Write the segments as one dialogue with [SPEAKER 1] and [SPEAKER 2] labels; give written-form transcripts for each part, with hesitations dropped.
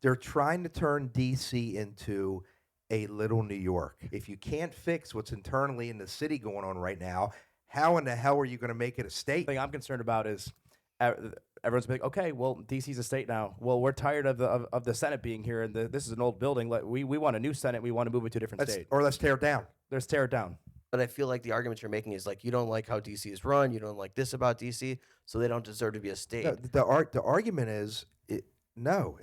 [SPEAKER 1] They're trying to turn DC into a little New York. If you can't fix what's internally in the city going on right now, how in the hell are you going to make it a state?
[SPEAKER 2] The thing I'm concerned about is everyone's like, okay, well, DC's a state now. Well, we're tired of the Senate being here, and this is an old building. We want a new Senate. We want to move it to a different state.
[SPEAKER 1] Or let's tear it down.
[SPEAKER 2] Let's tear it down.
[SPEAKER 3] But I feel like the arguments you're making is like you don't like how DC is run, you don't like this about DC, so they don't deserve to be a state.
[SPEAKER 1] The argument is no.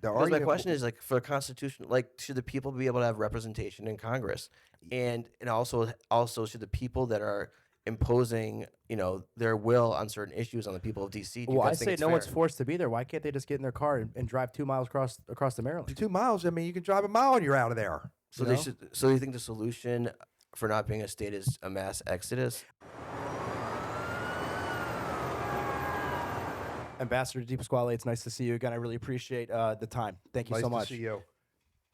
[SPEAKER 3] My question is like for the Constitution, like should the people be able to have representation in Congress, and also should the people that are imposing their will on certain issues on the people of DC?
[SPEAKER 2] Well, I say no one's forced to be there. Why can't they just get in their car and drive 2 miles across the Maryland?
[SPEAKER 1] 2 miles. I mean, you can drive a mile and you're out of there.
[SPEAKER 3] So they should. So you think the solution for not being a state is a mass exodus?
[SPEAKER 2] Ambassador DePasquale, it's nice to see you again. I really appreciate the time. Thank you so much.
[SPEAKER 1] Nice to see you.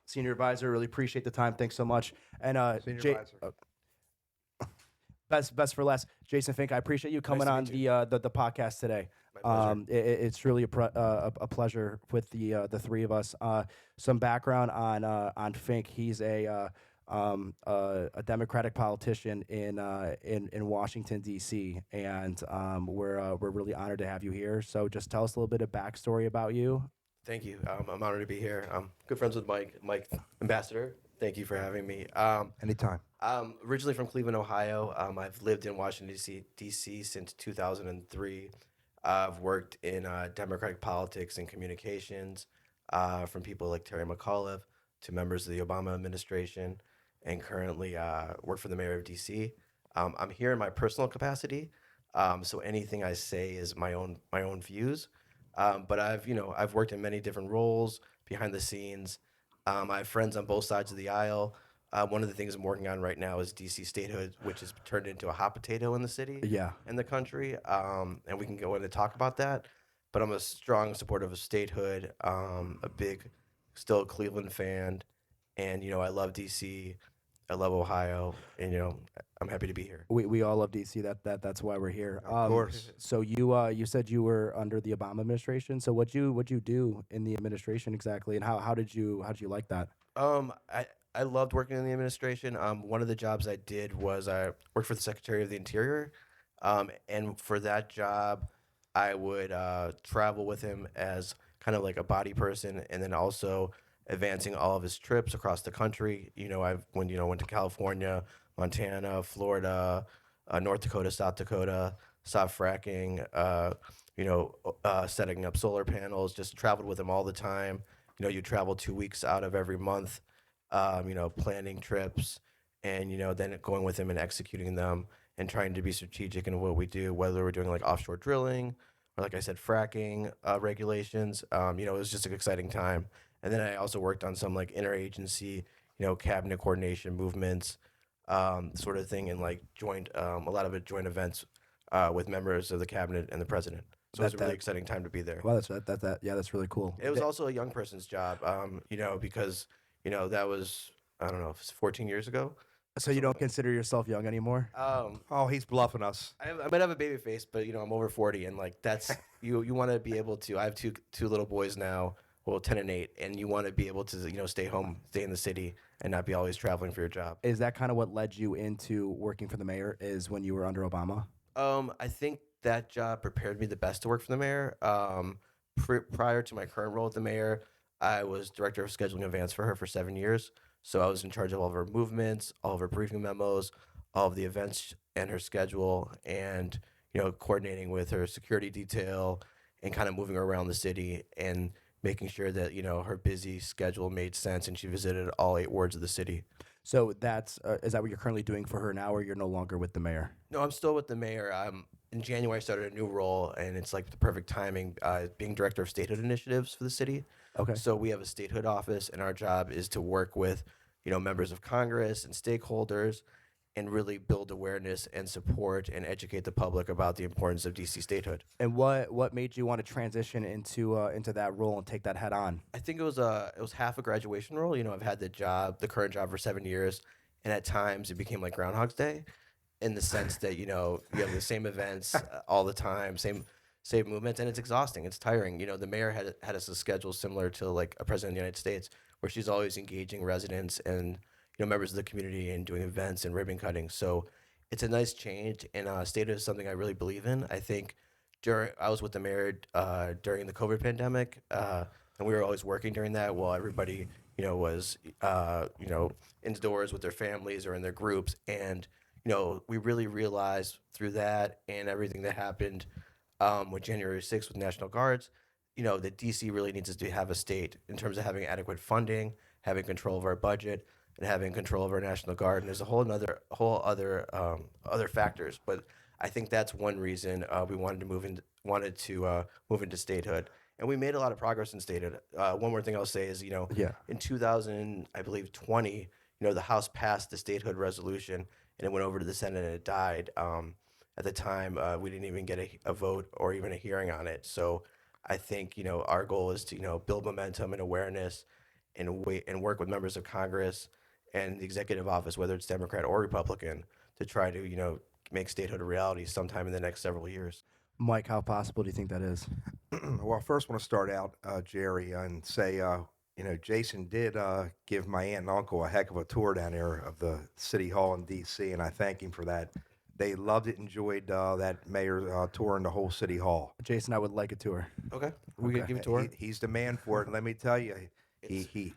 [SPEAKER 2] Senior advisor, really appreciate the time. Thanks so much. And
[SPEAKER 1] Senior advisor.
[SPEAKER 2] Best for last, Jason Fink. I appreciate you coming on the podcast today. It's really a pleasure with the three of us. Some background on Fink. He's a Democratic politician in Washington D.C. and we're really honored to have you here. So just tell us a little bit of backstory about you.
[SPEAKER 3] Thank you. I'm honored to be here. I'm good friends with Mike, Ambassador. Thank you for having me.
[SPEAKER 1] Anytime.
[SPEAKER 3] Originally from Cleveland, Ohio. I've lived in Washington, D.C. since 2003. I've worked in Democratic politics and communications, from people like Terry McAuliffe to members of the Obama administration, and currently work for the mayor of D.C. I'm here in my personal capacity, so anything I say is my own views. But I've worked in many different roles behind the scenes. I have friends on both sides of the aisle. One of the things I'm working on right now is DC Statehood, which has turned into a hot potato in the city, in the country, and we can go in and talk about that. But I'm a strong supporter of statehood, a big, still a Cleveland fan, and I love DC, I love Ohio, and I'm happy to be here.
[SPEAKER 2] We all love DC. That's why we're here.
[SPEAKER 1] Of course.
[SPEAKER 2] So you said you were under the Obama administration. So what'd you do in the administration exactly, and how did you like that?
[SPEAKER 3] I loved working in the administration. One of the jobs I did was I worked for the Secretary of the Interior, and for that job, I would travel with him as kind of like a body person, and then also advancing all of his trips across the country. I went to California, Montana, Florida, North Dakota, South Dakota, saw fracking, setting up solar panels, just traveled with him all the time. You travel 2 weeks out of every month, planning trips and, then going with him and executing them and trying to be strategic in what we do, whether we're doing like offshore drilling or, like I said, fracking regulations. It was just an exciting time. And then I also worked on some like interagency, cabinet coordination movements, sort of thing, and like a lot of joint events with members of the cabinet and the president. So it was a really exciting time to be there.
[SPEAKER 2] Well, that's really cool.
[SPEAKER 3] It was also a young person's job, because that was, I don't know, 14 years ago.
[SPEAKER 2] So you don't consider yourself young anymore?
[SPEAKER 1] Oh, he's bluffing us.
[SPEAKER 3] I might have a baby face, but I'm over 40, and like that's you want to be able to. I have two little boys now, well, 10 and 8, and you want to be able to stay home, stay in the city, and not be always traveling for your job.
[SPEAKER 2] Is that kind of what led you into working for the mayor? Is when you were under Obama?
[SPEAKER 3] I think that job prepared me the best to work for the mayor. Prior to my current role at the mayor, I was director of scheduling events for her for 7 years. So I was in charge of all of her movements, all of her briefing memos, all of the events and her schedule, and coordinating with her security detail and kind of moving her around the city and making sure that her busy schedule made sense and she visited all 8 wards of the city.
[SPEAKER 2] So is that what you're currently doing for her now, or you're no longer with the mayor?
[SPEAKER 3] No, I'm still with the mayor. In January, I started a new role, and it's like the perfect timing, being director of statehood initiatives for the city.
[SPEAKER 2] Okay.
[SPEAKER 3] So we have a statehood office, and our job is to work with, members of Congress and stakeholders and really build awareness and support and educate the public about the importance of DC statehood.
[SPEAKER 2] And what made you want to transition into that role and take that head on?
[SPEAKER 3] I think it was half a graduation role. I've had the current job for 7 years, and at times it became like Groundhog's Day, in the sense that you have the same events all the time, same save movements, and it's exhausting. It's tiring. The mayor had us a schedule similar to like a president of the United States, where she's always engaging residents and members of the community and doing events and ribbon cutting. So it's a nice change, and statehood is something I really believe in. I think I was with the mayor during the COVID pandemic, and we were always working during that while everybody was indoors with their families or in their groups, and we really realized through that and everything that happened with January 6th with National Guards, that DC really needs to have a state in terms of having adequate funding, having control of our budget, and having control of our National Guard. And there's a whole other factors, but I think that's one reason we wanted to move into statehood. And we made a lot of progress in statehood. One more thing I'll say is, in 2000, I believe 20, the House passed the statehood resolution, and it went over to the Senate and it died. At the time, we didn't even get a vote or even a hearing on it. So I think our goal is to build momentum and awareness, and work with members of Congress and the executive office, whether it's Democrat or Republican, to try to make statehood a reality sometime in the next several years.
[SPEAKER 2] Mike, how possible do you think that is?
[SPEAKER 1] Well, first I want to start out, Jerry, and say, Jason did give my aunt and uncle a heck of a tour down there of the City Hall in D.C., and I thank him for that. They loved it, enjoyed that mayor touring the whole City Hall.
[SPEAKER 2] Jason, I would like a tour.
[SPEAKER 3] Okay, we could give a tour.
[SPEAKER 1] He's the man for it, and let me tell you, he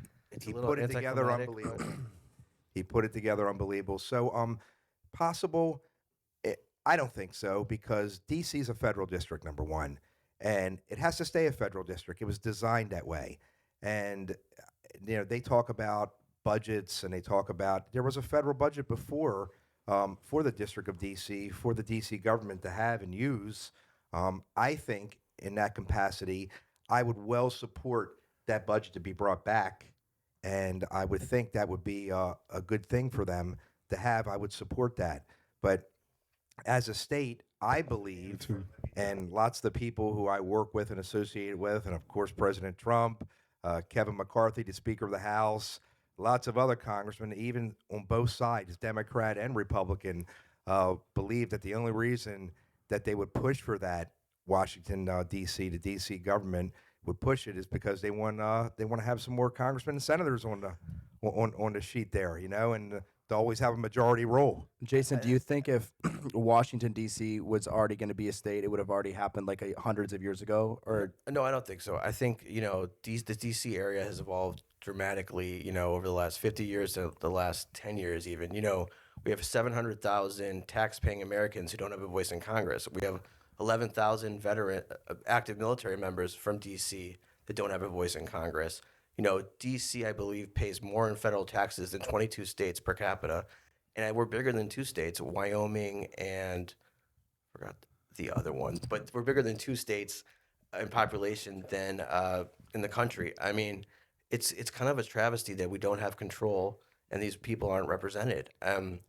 [SPEAKER 1] put it together unbelievable. He put it together unbelievable. So, possible? I don't think so, because D.C. is a federal district, number one, and it has to stay a federal district. It was designed that way, and they talk about budgets, and they talk about there was a federal budget before for the District of D.C. for the D.C. government to have and use. I think in that capacity, I would well support that budget to be brought back, and I would think that would be a good thing for them to have. I would support that, but as a state, I believe, and lots of the people who I work with and associated with, and of course President Trump, Kevin McCarthy, the Speaker of the House, lots of other congressmen, even on both sides, Democrat and Republican, believe that the only reason that they would push for that Washington, D.C., the D.C. government would push it is because they want to have some more congressmen and senators on the sheet there, and to always have a majority role.
[SPEAKER 2] Jason, do you think if Washington, D.C. was already going to be a state, it would have already happened like hundreds of years ago? Or
[SPEAKER 3] No, I don't think so. I think, the D.C. area has evolved dramatically, over the last 50 years to the last 10 years even. We have 700,000 tax-paying Americans who don't have a voice in Congress. We have 11,000 veteran active military members from D.C. that don't have a voice in Congress. D.C., I believe, pays more in federal taxes than 22 states per capita. And we're bigger than two states, Wyoming and I forgot the other ones, but we're bigger than two states in population than in the country. I mean, it's kind of a travesty that we don't have control and these people aren't represented. And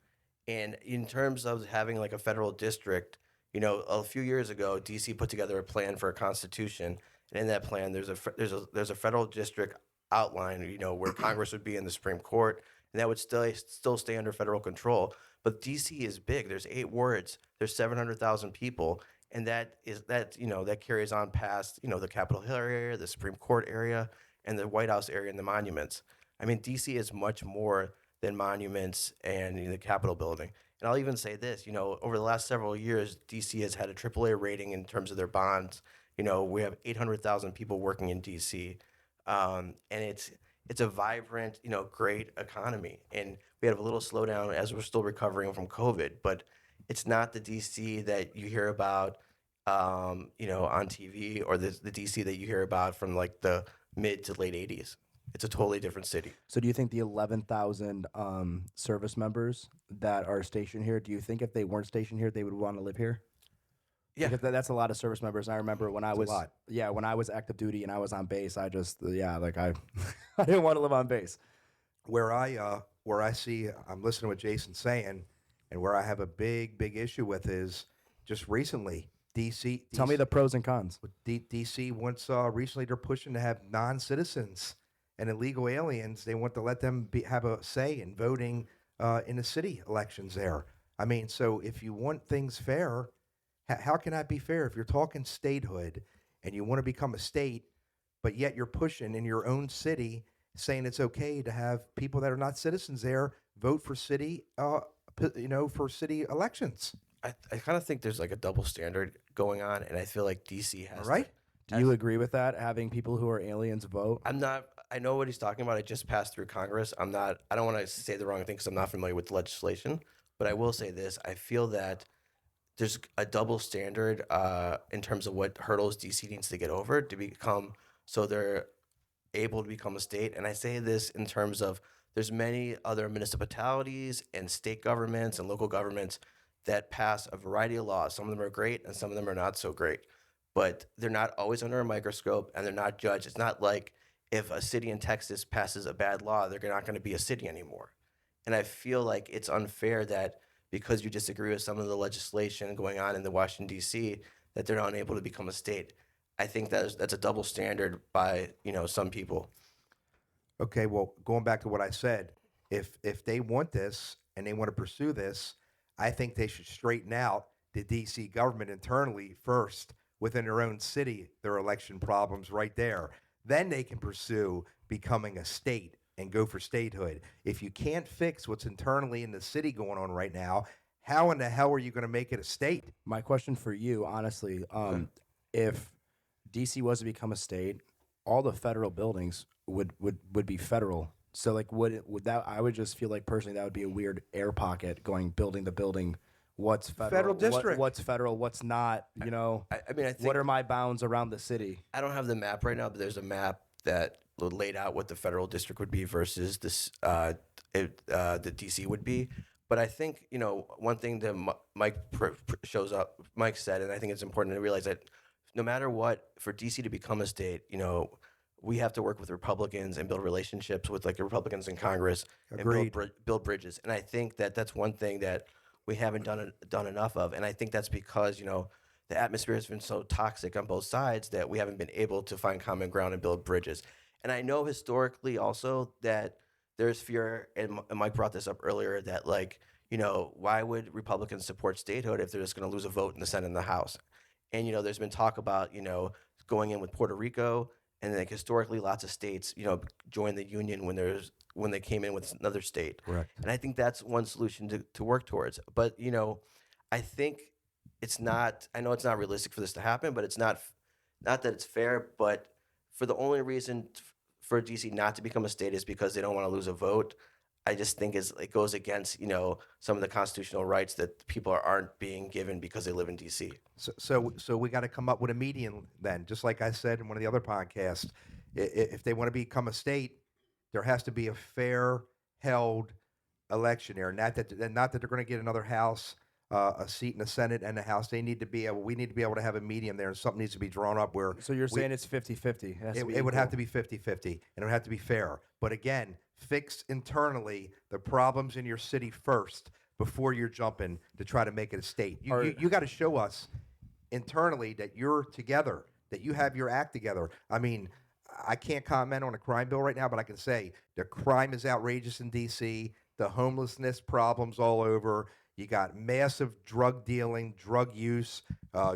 [SPEAKER 3] in terms of having like a federal district, a few years ago, D.C. put together a plan for a constitution, and in that plan, there's a federal district outline, where Congress would be in the Supreme Court, and that would still stay under federal control. But D.C. is big. There's 8 wards. There's 700,000 people, and that carries on past the Capitol Hill area, the Supreme Court area, and the White House area, and the monuments. I mean, D.C. is much more than monuments and the Capitol building. And I'll even say this, over the last several years, D.C. has had a AAA rating in terms of their bonds. We have 800,000 people working in D.C., and it's a vibrant, great economy. And we have a little slowdown as we're still recovering from COVID, but it's not the DC that you hear about, on TV, or the DC that you hear about from like the mid to late 80s. It's a totally different city.
[SPEAKER 2] So do you think the 11,000 service members that are stationed here, do you think if they weren't stationed here, they would want to live here?
[SPEAKER 3] Yeah,
[SPEAKER 2] because that's a lot of service members. I remember when I was when I was active duty and I was on base, I just I I didn't want to live on base.
[SPEAKER 1] Where I see, I'm listening to what Jason's saying, and where I have a big issue with is just recently DC.
[SPEAKER 2] Tell me the pros and cons.
[SPEAKER 1] DC wants recently they're pushing to have non-citizens and illegal aliens. They want to let them have a say in voting in the city elections there. I mean, so if you want things fair, How can that be fair if you're talking statehood and you want to become a state, but yet you're pushing in your own city saying it's okay to have people that are not citizens there vote for city, for city elections.
[SPEAKER 3] I kind of think there's like a double standard going on, and I feel like DC
[SPEAKER 1] All
[SPEAKER 3] has
[SPEAKER 1] right.
[SPEAKER 2] Do you agree with that? Having people who are aliens vote?
[SPEAKER 3] I'm not. I know what he's talking about. It just passed through Congress. I'm not. I don't want to say the wrong thing because I'm not familiar with the legislation. But I will say this: I feel that there's a double standard in terms of what hurdles DC needs to get over to become so they're able to become a state. And I say this in terms of there's many other municipalities and state governments and local governments that pass a variety of laws. Some of them are great and some of them are not so great. But they're not always under a microscope and they're not judged. It's not like if a city in Texas passes a bad law, they're not going to be a city anymore. And I feel like it's unfair that because you disagree with some of the legislation going on in the Washington D.C., that they're not able to become a state. I think that's a double standard by some people.
[SPEAKER 1] Okay, well, going back to what I said, if they want this and they want to pursue this, I think they should straighten out the DC government internally first within their own city, their election problems right there. Then they can pursue becoming a state and go for statehood. If you can't fix what's internally in the city going on right now, how in the hell are you going to make it a state?
[SPEAKER 2] My question for you, honestly, if DC was to become a state, all the federal buildings would be federal. So like would that I would just feel like personally that would be a weird air pocket going building to building. What's federal?
[SPEAKER 1] District.
[SPEAKER 2] What's federal? What's not?
[SPEAKER 3] I mean, I think
[SPEAKER 2] what are my bounds around the city?
[SPEAKER 3] I don't have the map right now, but there's a map that laid out what the federal district would be versus this the DC would be. But I think one thing that Mike Mike said, and I think it's important to realize that no matter what, for DC to become a state, we have to work with Republicans and build relationships with like the Republicans in Congress
[SPEAKER 1] Agreed.
[SPEAKER 3] and build bridges. And I think that that's one thing that we haven't done enough of. And I think that's because the atmosphere has been so toxic on both sides that we haven't been able to find common ground and build bridges. And I know historically also that there's fear, and Mike brought this up earlier, that why would Republicans support statehood if they're just going to lose a vote in the Senate and the House? And there's been talk about going in with Puerto Rico, and like historically, lots of states joined the union when they came in with another state.
[SPEAKER 1] Correct.
[SPEAKER 3] And I think that's one solution to work towards. But I think it's not. I know it's not realistic for this to happen, but it's not that it's fair. But for the only reason for DC not to become a state is because they don't want to lose a vote. I just think it goes against some of the constitutional rights that people aren't being given because they live in DC.
[SPEAKER 1] So we got to come up with a median then, just like I said in one of the other podcasts. If they want to become a state, there has to be a fair held election there. Not that they're going to get another house, a seat in the Senate and the House. We need to be able to have a medium there, and something needs to be drawn up where.
[SPEAKER 2] So you're saying it's 50-50.
[SPEAKER 1] It would have to be 50-50, and it would have to be fair. But again, fix internally the problems in your city first before you're jumping to try to make it a state. You got to show us internally that you're together, that you have your act together. I mean, I can't comment on a crime bill right now, but I can say the crime is outrageous in D.C., the homelessness problems all over. You got massive drug dealing, drug use,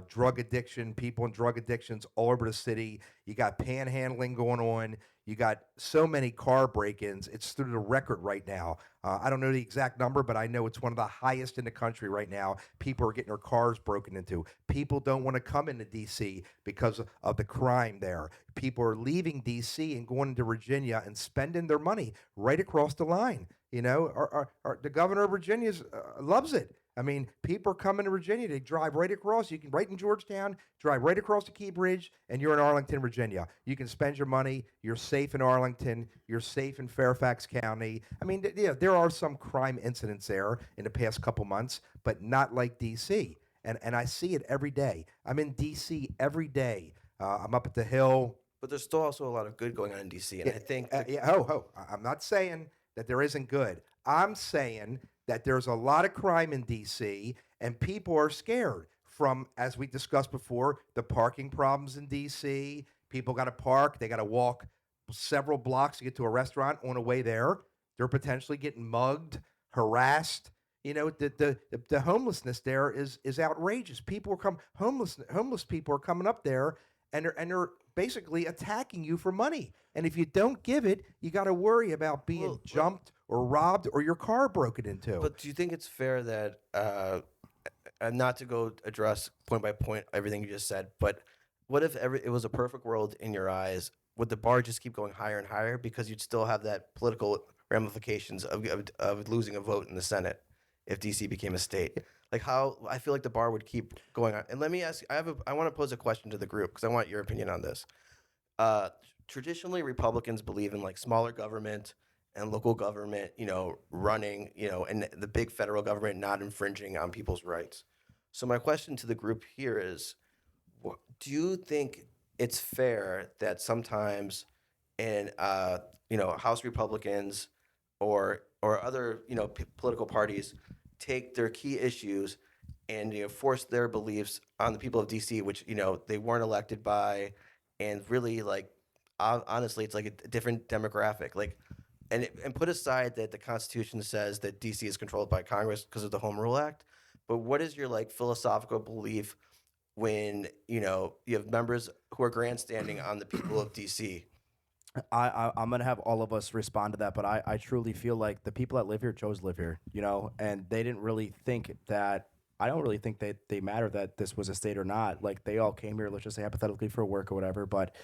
[SPEAKER 1] drug addiction, people in drug addictions all over the city. You got panhandling going on. You got so many car break-ins. It's through the record right now. I don't know the exact number, but I know it's one of the highest in the country right now. People are getting their cars broken into. People don't want to come into D.C. because of the crime there. People are leaving D.C. and going into Virginia and spending their money right across the line. The governor of Virginia loves it. I mean, people are coming to Virginia. They drive right across. You can right in Georgetown, drive right across the Key Bridge, and you're in Arlington, Virginia. You can spend your money. You're safe in Arlington. You're safe in Fairfax County. I mean, there are some crime incidents there in the past couple months, but not like D.C. And I see it every day. I'm in D.C. every day. I'm up at the Hill.
[SPEAKER 3] But there's still also a lot of good going on in D.C. And I think
[SPEAKER 1] I'm not saying that there isn't good. I'm saying that there's a lot of crime in D.C. and people are scared from, as we discussed before, the parking problems in D.C. People got to park. They got to walk several blocks to get to a restaurant on the way there. They're potentially getting mugged, harassed. You know, the homelessness there is outrageous. People are homeless people are coming up there, and they're basically attacking you for money. And if you don't give it, you got to worry about being jumped or robbed or your car broken into.
[SPEAKER 3] But do you think it's fair that, and not to go address point by point everything you just said, but what if it was a perfect world in your eyes? Would the bar just keep going higher and higher because you'd still have that political ramifications of losing a vote in the Senate if DC became a state? Like how I feel like the bar would keep going on. And let me ask, I want to pose a question to the group because I want your opinion on this. Traditionally, Republicans believe in like smaller government and local government, running, and the big federal government not infringing on people's rights. So my question to the group here is, do you think it's fair that sometimes in House Republicans or other political parties take their key issues and force their beliefs on the people of DC, which they weren't elected by, and really like honestly it's like a different demographic, like and put aside that the Constitution says that DC is controlled by Congress because of the Home Rule Act, but what is your like philosophical belief when you have members who are grandstanding on the people of DC?
[SPEAKER 2] I'm gonna have all of us respond to that, but I truly feel like the people that live here chose to live here, and they didn't really think that. I don't really think that they matter that this was a state or not. Like they all came here, let's just say hypothetically for work or whatever, but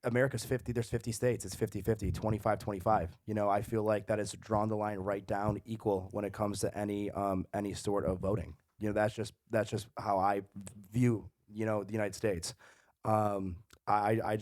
[SPEAKER 2] America's 50, there's 50 states, it's 50-50, 25-25. I feel like that has drawn the line right down equal when it comes to any sort of voting. That's just how I view, the United States. I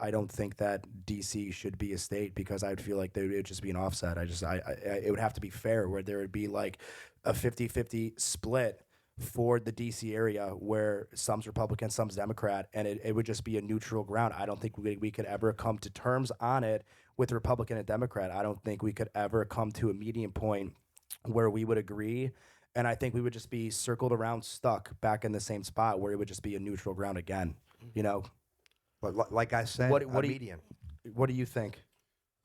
[SPEAKER 2] don't think that DC should be a state because I'd feel like it would just be an offset. It would have to be fair where there would be like a 50-50 split for the DC area where some's Republican, some's Democrat, and it would just be a neutral ground. I don't think we could ever come to terms on it with Republican and Democrat. I don't think we could ever come to a median point where we would agree. And I think we would just be circled around, stuck back in the same spot where it would just be a neutral ground again,
[SPEAKER 1] But like I said, median.
[SPEAKER 2] What do you think?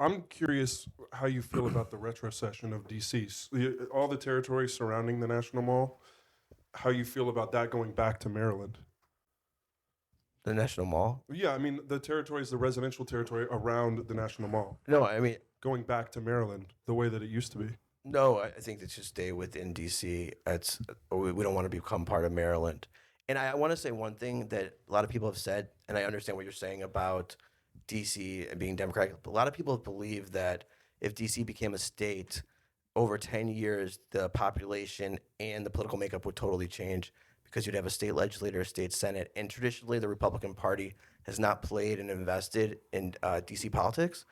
[SPEAKER 4] I'm curious how you feel about the retrocession of DC. All the territories surrounding the National Mall, how you feel about that going back to Maryland?
[SPEAKER 3] The National Mall?
[SPEAKER 4] Yeah, I mean, the territories, the residential territory around the National Mall.
[SPEAKER 3] No, I mean...
[SPEAKER 4] Going back to Maryland the way that it used to be.
[SPEAKER 3] No, I think it should stay within D.C. We don't want to become part of Maryland. And I want to say one thing that a lot of people have said, and I understand what you're saying about D.C. and being Democratic. A lot of people believe that if D.C. became a state, over 10 years, the population and the political makeup would totally change because you'd have a state legislature, a state senate. And traditionally, the Republican Party has not played and invested in D.C. politics.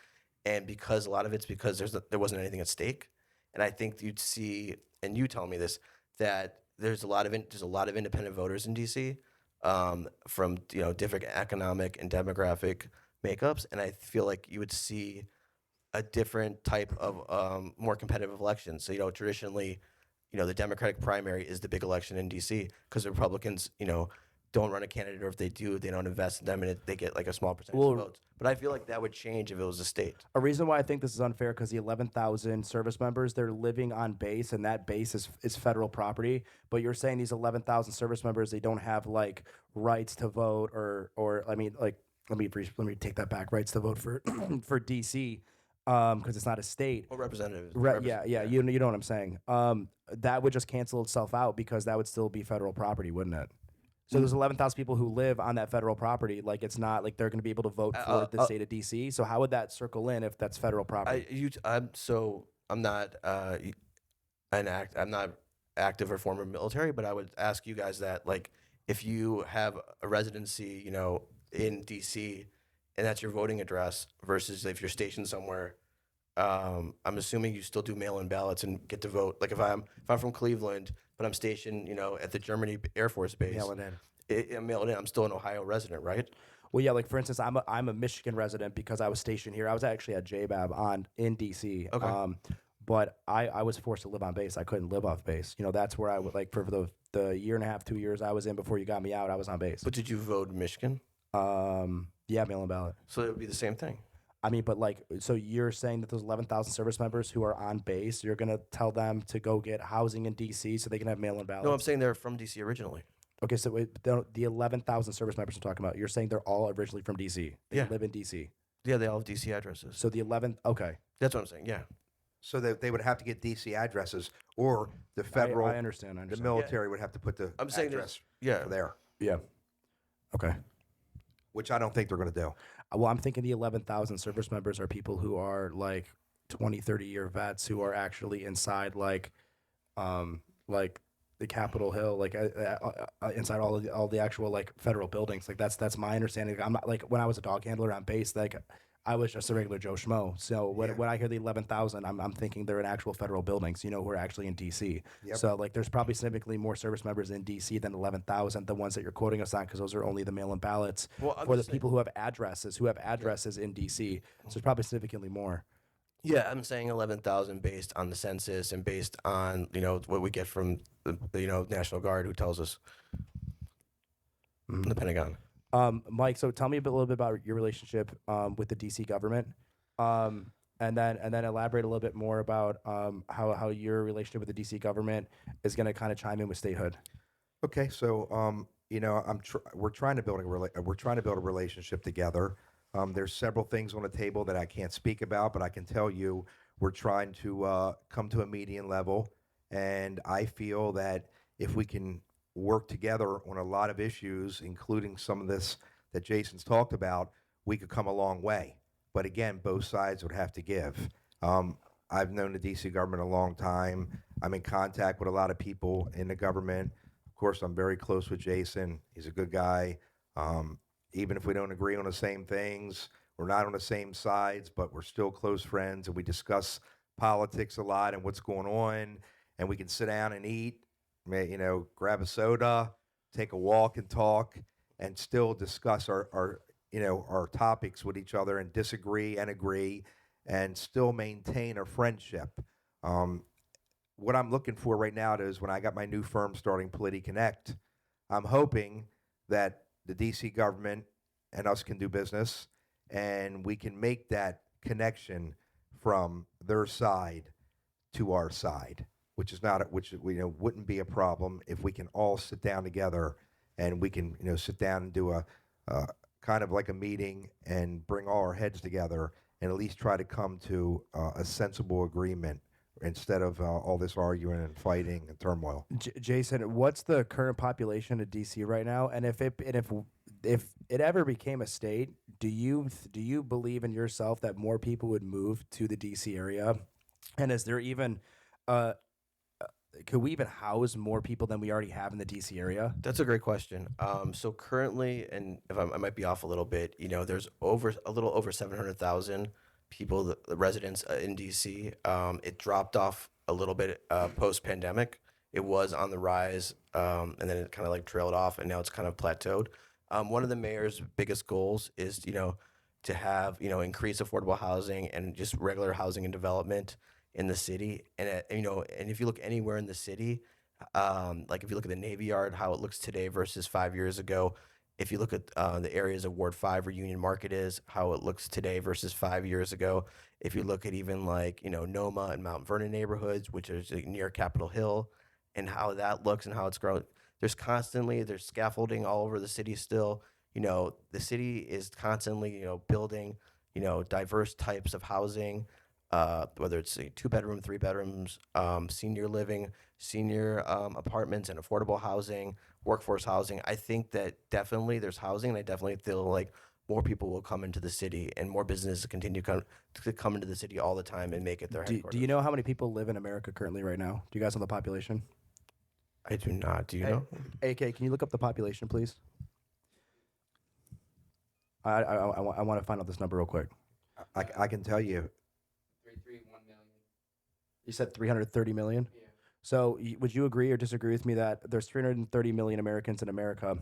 [SPEAKER 3] And because a lot of it's because there wasn't anything at stake. And I think you'd see, and you tell me this, that there's a lot of independent voters in DC from different economic and demographic makeups, and I feel like you would see a different type of more competitive election. So traditionally, the Democratic primary is the big election in DC because the Republicans don't run a candidate, or if they do, they don't invest in them, and they get like a small percentage of votes. But I feel like that would change if it was a state.
[SPEAKER 2] A reason why I think this is unfair because the 11,000 service members, they're living on base, and that base is federal property. But you're saying these 11,000 service members, they don't have like rights to vote, or I mean, like let me take that back, rights to vote for for DC because it's not a state.
[SPEAKER 3] Or representatives.
[SPEAKER 2] Yeah. You know what I'm saying. That would just cancel itself out because that would still be federal property, wouldn't it? So there's 11,000 people who live on that federal property. Like it's not like they're going to be able to vote for the state of DC. So how would that circle in if that's federal property?
[SPEAKER 3] I'm not I'm not active or former military, but I would ask you guys that, like, if you have a residency, in DC, and that's your voting address, versus if you're stationed somewhere. I'm assuming you still do mail-in ballots and get to vote. Like if I'm from Cleveland, but I'm stationed, at the Germany Air Force Base.
[SPEAKER 1] Mail it in.
[SPEAKER 3] I'm still an Ohio resident, right?
[SPEAKER 2] Well, yeah. Like for instance, I'm a Michigan resident because I was stationed here. I was actually at JBAB in DC.
[SPEAKER 3] Okay.
[SPEAKER 2] But I was forced to live on base. I couldn't live off base. That's where I would like for the year and a half, 2 years I was in before you got me out. I was on base.
[SPEAKER 3] But did you vote Michigan?
[SPEAKER 2] Yeah, mail-in ballot.
[SPEAKER 3] So it would be the same thing.
[SPEAKER 2] I mean, but like, so you're saying that those 11,000 service members who are on base, you're gonna tell them to go get housing in DC so they can have mail-in ballots?
[SPEAKER 3] No, I'm saying they're from DC originally.
[SPEAKER 2] Okay, so the 11,000 service members I'm talking about, you're saying they're all originally from DC. They
[SPEAKER 3] Yeah.
[SPEAKER 2] live in DC.
[SPEAKER 3] Yeah, they all have DC addresses.
[SPEAKER 2] So the 11th, okay.
[SPEAKER 3] That's what I'm saying. Yeah.
[SPEAKER 1] So that they would have to get DC addresses, or the federal,
[SPEAKER 2] I understand.
[SPEAKER 1] the military would have to put the
[SPEAKER 3] I'm saying
[SPEAKER 1] address
[SPEAKER 3] yeah.
[SPEAKER 1] for there,
[SPEAKER 2] Yeah. Okay.
[SPEAKER 1] which I don't think they're going to do.
[SPEAKER 2] Well, I'm thinking the 11,000 service members are people who are like 20, 30-year vets who are actually inside like the Capitol Hill, like inside all the actual like federal buildings. Like that's my understanding. I'm not like when I was a dog handler on base, like I was just a regular Joe Schmo. So when I hear the 11,000, I'm thinking they're in actual federal buildings, you know, who are actually in DC.
[SPEAKER 1] Yep.
[SPEAKER 2] So like there's probably significantly more service members in DC than 11,000, the ones that you're quoting us on, because those are only the mail-in ballots for the people who have addresses in DC. So there's probably significantly more.
[SPEAKER 3] Yeah, I'm saying 11,000 based on the census and based on, you know, what we get from the you know, National Guard who tells us the Pentagon.
[SPEAKER 2] Mike, so tell me a little bit about your relationship with the DC government, and then elaborate a little bit more about how your relationship with the DC government is going to kind of chime in with statehood.
[SPEAKER 1] Okay, so you know, we're trying to build a relationship together. There's several things on the table that I can't speak about, but I can tell you we're trying to come to a median level, and I feel that if we can work together on a lot of issues, including some of this that Jason's talked about, we could come a long way. But again, both sides would have to give. I've known the DC government a long time. I'm in contact with a lot of people in the government. Of course, I'm very close with Jason. He's a good guy. Even if we don't agree on the same things, we're not on the same sides, but we're still close friends, and we discuss politics a lot and what's going on, and we can sit down and eat, you know, grab a soda, take a walk and talk, and still discuss our you know, our topics with each other and disagree and agree and still maintain a friendship. What I'm looking for right now is when I got my new firm starting, PolitiConnect, I'm hoping that the DC government and us can do business, and we can make that connection from their side to our side, which you know, wouldn't be a problem if we can all sit down together and we can, you know, sit down and do a kind of like a meeting and bring all our heads together and at least try to come to a sensible agreement instead of all this arguing and fighting and turmoil.
[SPEAKER 2] Jason, what's the current population of DC right now? And if it ever became a state, do you believe in yourself that more people would move to the DC area? And is there even could we even house more people than we already have in the DC area?
[SPEAKER 3] That's a great question. So currently, and if I might be off a little bit, you know, there's a little over 700,000 people, the residents in DC. It dropped off a little bit post-pandemic. It was on the rise, and then it kind of like trailed off, and now it's kind of plateaued. One of the mayor's biggest goals is, you know, to have, you know, increase affordable housing and just regular housing and development in the city. And you know, and if you look anywhere in the city, like if you look at the Navy Yard, how it looks today versus 5 years ago. If you look at the areas of Ward 5 where Union Market is, how it looks today versus 5 years ago. If you look at even like, you know, Noma and Mount Vernon neighborhoods, which is like near Capitol Hill, and how that looks and how it's grown. There's scaffolding all over the city still. You know, the city is constantly, you know, building, you know, diverse types of housing, whether it's 2-bedroom, 3 bedrooms, senior living, senior apartments and affordable housing, workforce housing. I think that definitely there's housing, and I definitely feel like more people will come into the city and more businesses continue to come into the city all the time and make it their headquarters.
[SPEAKER 2] Do you know how many people live in America currently right now? Do you guys know the population?
[SPEAKER 3] I do not. Do you know?
[SPEAKER 2] AK, can you look up the population, please? I want to find out this number real quick.
[SPEAKER 1] I can tell you.
[SPEAKER 5] 331 million.
[SPEAKER 2] You said 330 million?
[SPEAKER 5] Yeah.
[SPEAKER 2] So would you agree or disagree with me that there's 330 million Americans in America?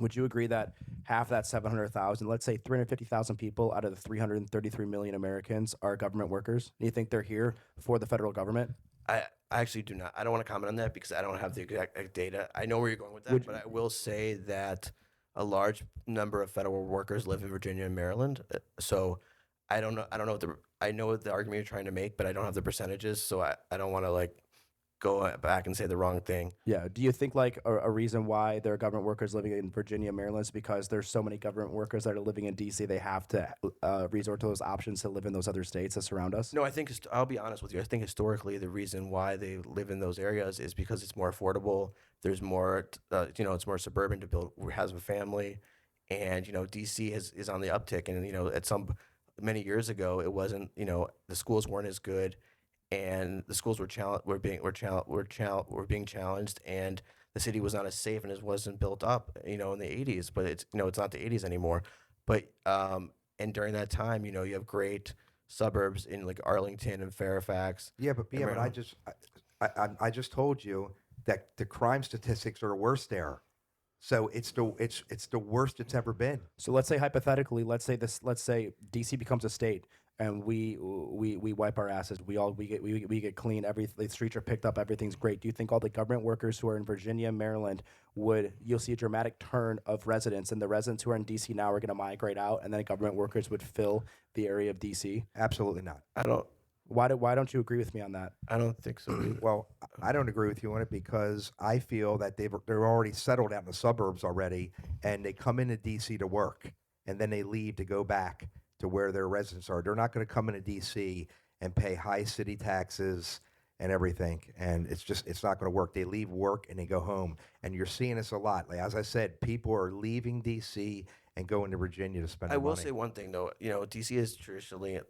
[SPEAKER 2] Would you agree that half that 700,000, let's say 350,000 people out of the 333 million Americans are government workers? Do you think they're here for the federal government?
[SPEAKER 3] I actually do not. I don't want to comment on that because I don't have the exact data. I know where you're going with that, but I will say that a large number of federal workers live in Virginia and Maryland. So I don't know. I don't know I know what the argument you're trying to make, but I don't have the percentages, so I don't want to like go back and say the wrong thing.
[SPEAKER 2] Yeah. Do you think like a reason why there are government workers living in Virginia, Maryland is because there's so many government workers that are living in DC, they have to resort to those options to live in those other states that surround us?
[SPEAKER 3] No, I think I'll be honest with you. I think historically the reason why they live in those areas is because it's more affordable. There's more, it's more suburban to build, has a family, and DC is on the uptick. And at many years ago, it wasn't. The schools weren't as good, and the schools were being challenged, and the city was not as safe and it wasn't built up. In the 80s, but it's not the 80s anymore. But and during that time, you have great suburbs in like Arlington and Fairfax.
[SPEAKER 1] But I just told you that the crime statistics are worse there. So it's the worst it's ever been.
[SPEAKER 2] So let's say hypothetically, let's say DC becomes a state and we wipe our asses. We get clean. The streets are picked up. Everything's great. Do you think all the government workers who are in Virginia, Maryland, you'll see a dramatic turn of residents, and the residents who are in DC now are going to migrate out, and then government workers would fill the area of DC?
[SPEAKER 1] Absolutely not.
[SPEAKER 2] Why don't you agree with me on that?
[SPEAKER 3] I don't think so either.
[SPEAKER 1] Well, I don't agree with you on it because I feel that they're already settled out in the suburbs already, and they come into DC to work, and then they leave to go back to where their residents are. They're not going to come into DC and pay high city taxes and everything, and it's not going to work. They leave work and they go home, and you're seeing this a lot. Like, as I said, people are leaving DC and going to Virginia to spend.
[SPEAKER 3] I will
[SPEAKER 1] money.
[SPEAKER 3] say one thing though. DC is traditionally,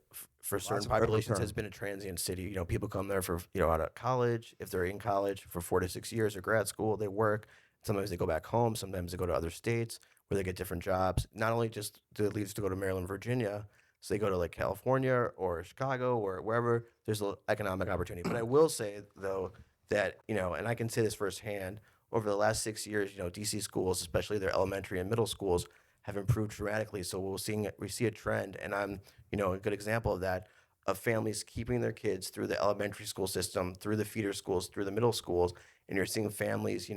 [SPEAKER 3] for certain
[SPEAKER 1] of
[SPEAKER 3] populations,
[SPEAKER 1] overturn.
[SPEAKER 3] has been a transient city. People come there for out of college, if they're in college for 4 to 6 years, or grad school. They work. Sometimes they go back home. Sometimes they go to other states where they get different jobs. Not only just do it leads to go to Maryland, Virginia, so they go to like California or Chicago or wherever there's an economic opportunity. But I will say though that and I can say this firsthand, over the last 6 years, DC schools, especially their elementary and middle schools, have improved dramatically. So we see a trend, and I'm a good example of that, of families keeping their kids through the elementary school system, through the feeder schools, through the middle schools, and you're seeing families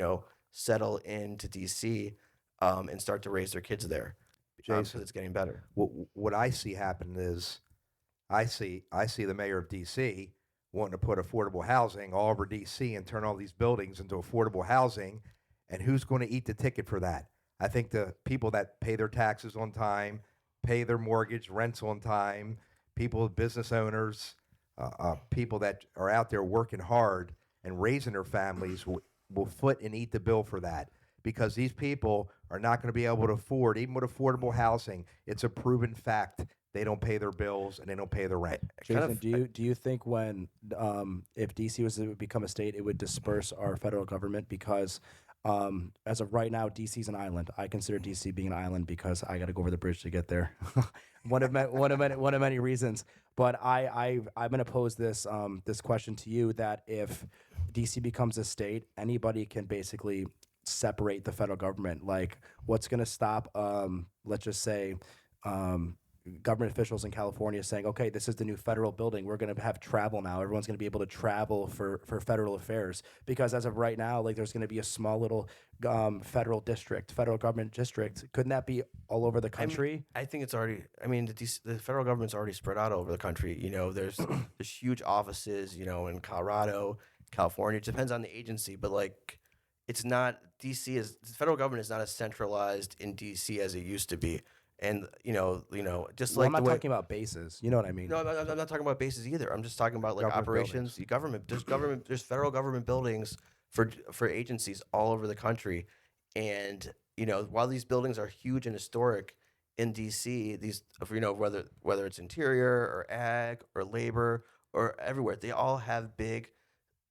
[SPEAKER 3] settle into DC and start to raise their kids there.
[SPEAKER 1] Jason,
[SPEAKER 3] It's getting better.
[SPEAKER 1] What I see happen is, I see the mayor of DC wanting to put affordable housing all over DC and turn all these buildings into affordable housing, and who's going to eat the ticket for that? I think the people that pay their taxes on time, pay their mortgage, rents on time, business owners, people that are out there working hard and raising their families will foot and eat the bill for that, because these people are not going to be able to afford, even with affordable housing. It's a proven fact. They don't pay their bills and they don't pay their rent.
[SPEAKER 2] Jason, do you think when if DC was to become a state, it would disperse our federal government? Because as of right now, DC's an island. I consider DC being an island because I got to go over the bridge to get there. one of many reasons. But I'm going to pose this question to you, that if DC becomes a state, anybody can basically separate the federal government. Like, what's going to stop, let's just say, government officials in California saying, okay, this is the new federal building. We're going to have travel now. Everyone's going to be able to travel for federal affairs. Because as of right now, like, there's going to be a small little federal government district. Couldn't that be all over the country?
[SPEAKER 3] I think it's already. I mean, the federal government's already spread out over the country. There's huge offices. In Colorado, California. It depends on the agency, but like, it's not the federal government is not as centralized in DC as it used to be. And just
[SPEAKER 2] Well,
[SPEAKER 3] like
[SPEAKER 2] I'm not talking about bases. You know what I mean?
[SPEAKER 3] No, I'm not talking about bases either. I'm just talking about like
[SPEAKER 1] Government
[SPEAKER 3] operations, There's federal government buildings for agencies all over the country, and while these buildings are huge and historic in DC, whether it's interior or ag or labor or everywhere, they all have big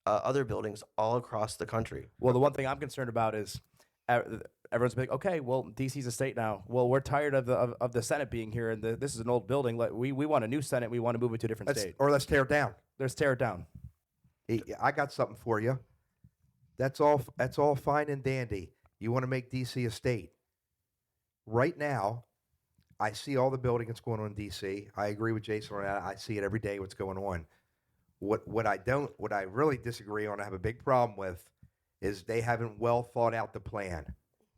[SPEAKER 3] other buildings all across the country.
[SPEAKER 2] Well, the one thing I'm concerned about is everyone's like, okay, well, DC's a state now. Well, we're tired of the Senate being here, and this is an old building. We want a new Senate. We want to move it to a different state.
[SPEAKER 1] Or let's tear it down.
[SPEAKER 2] Let's tear it down.
[SPEAKER 1] I got something for you. That's all fine and dandy. You want to make DC a state. Right now, I see all the building that's going on in DC. I agree with Jason on that. I see it every day, what's going on. What I really disagree on, I have a big problem with, is they haven't well thought out the plan.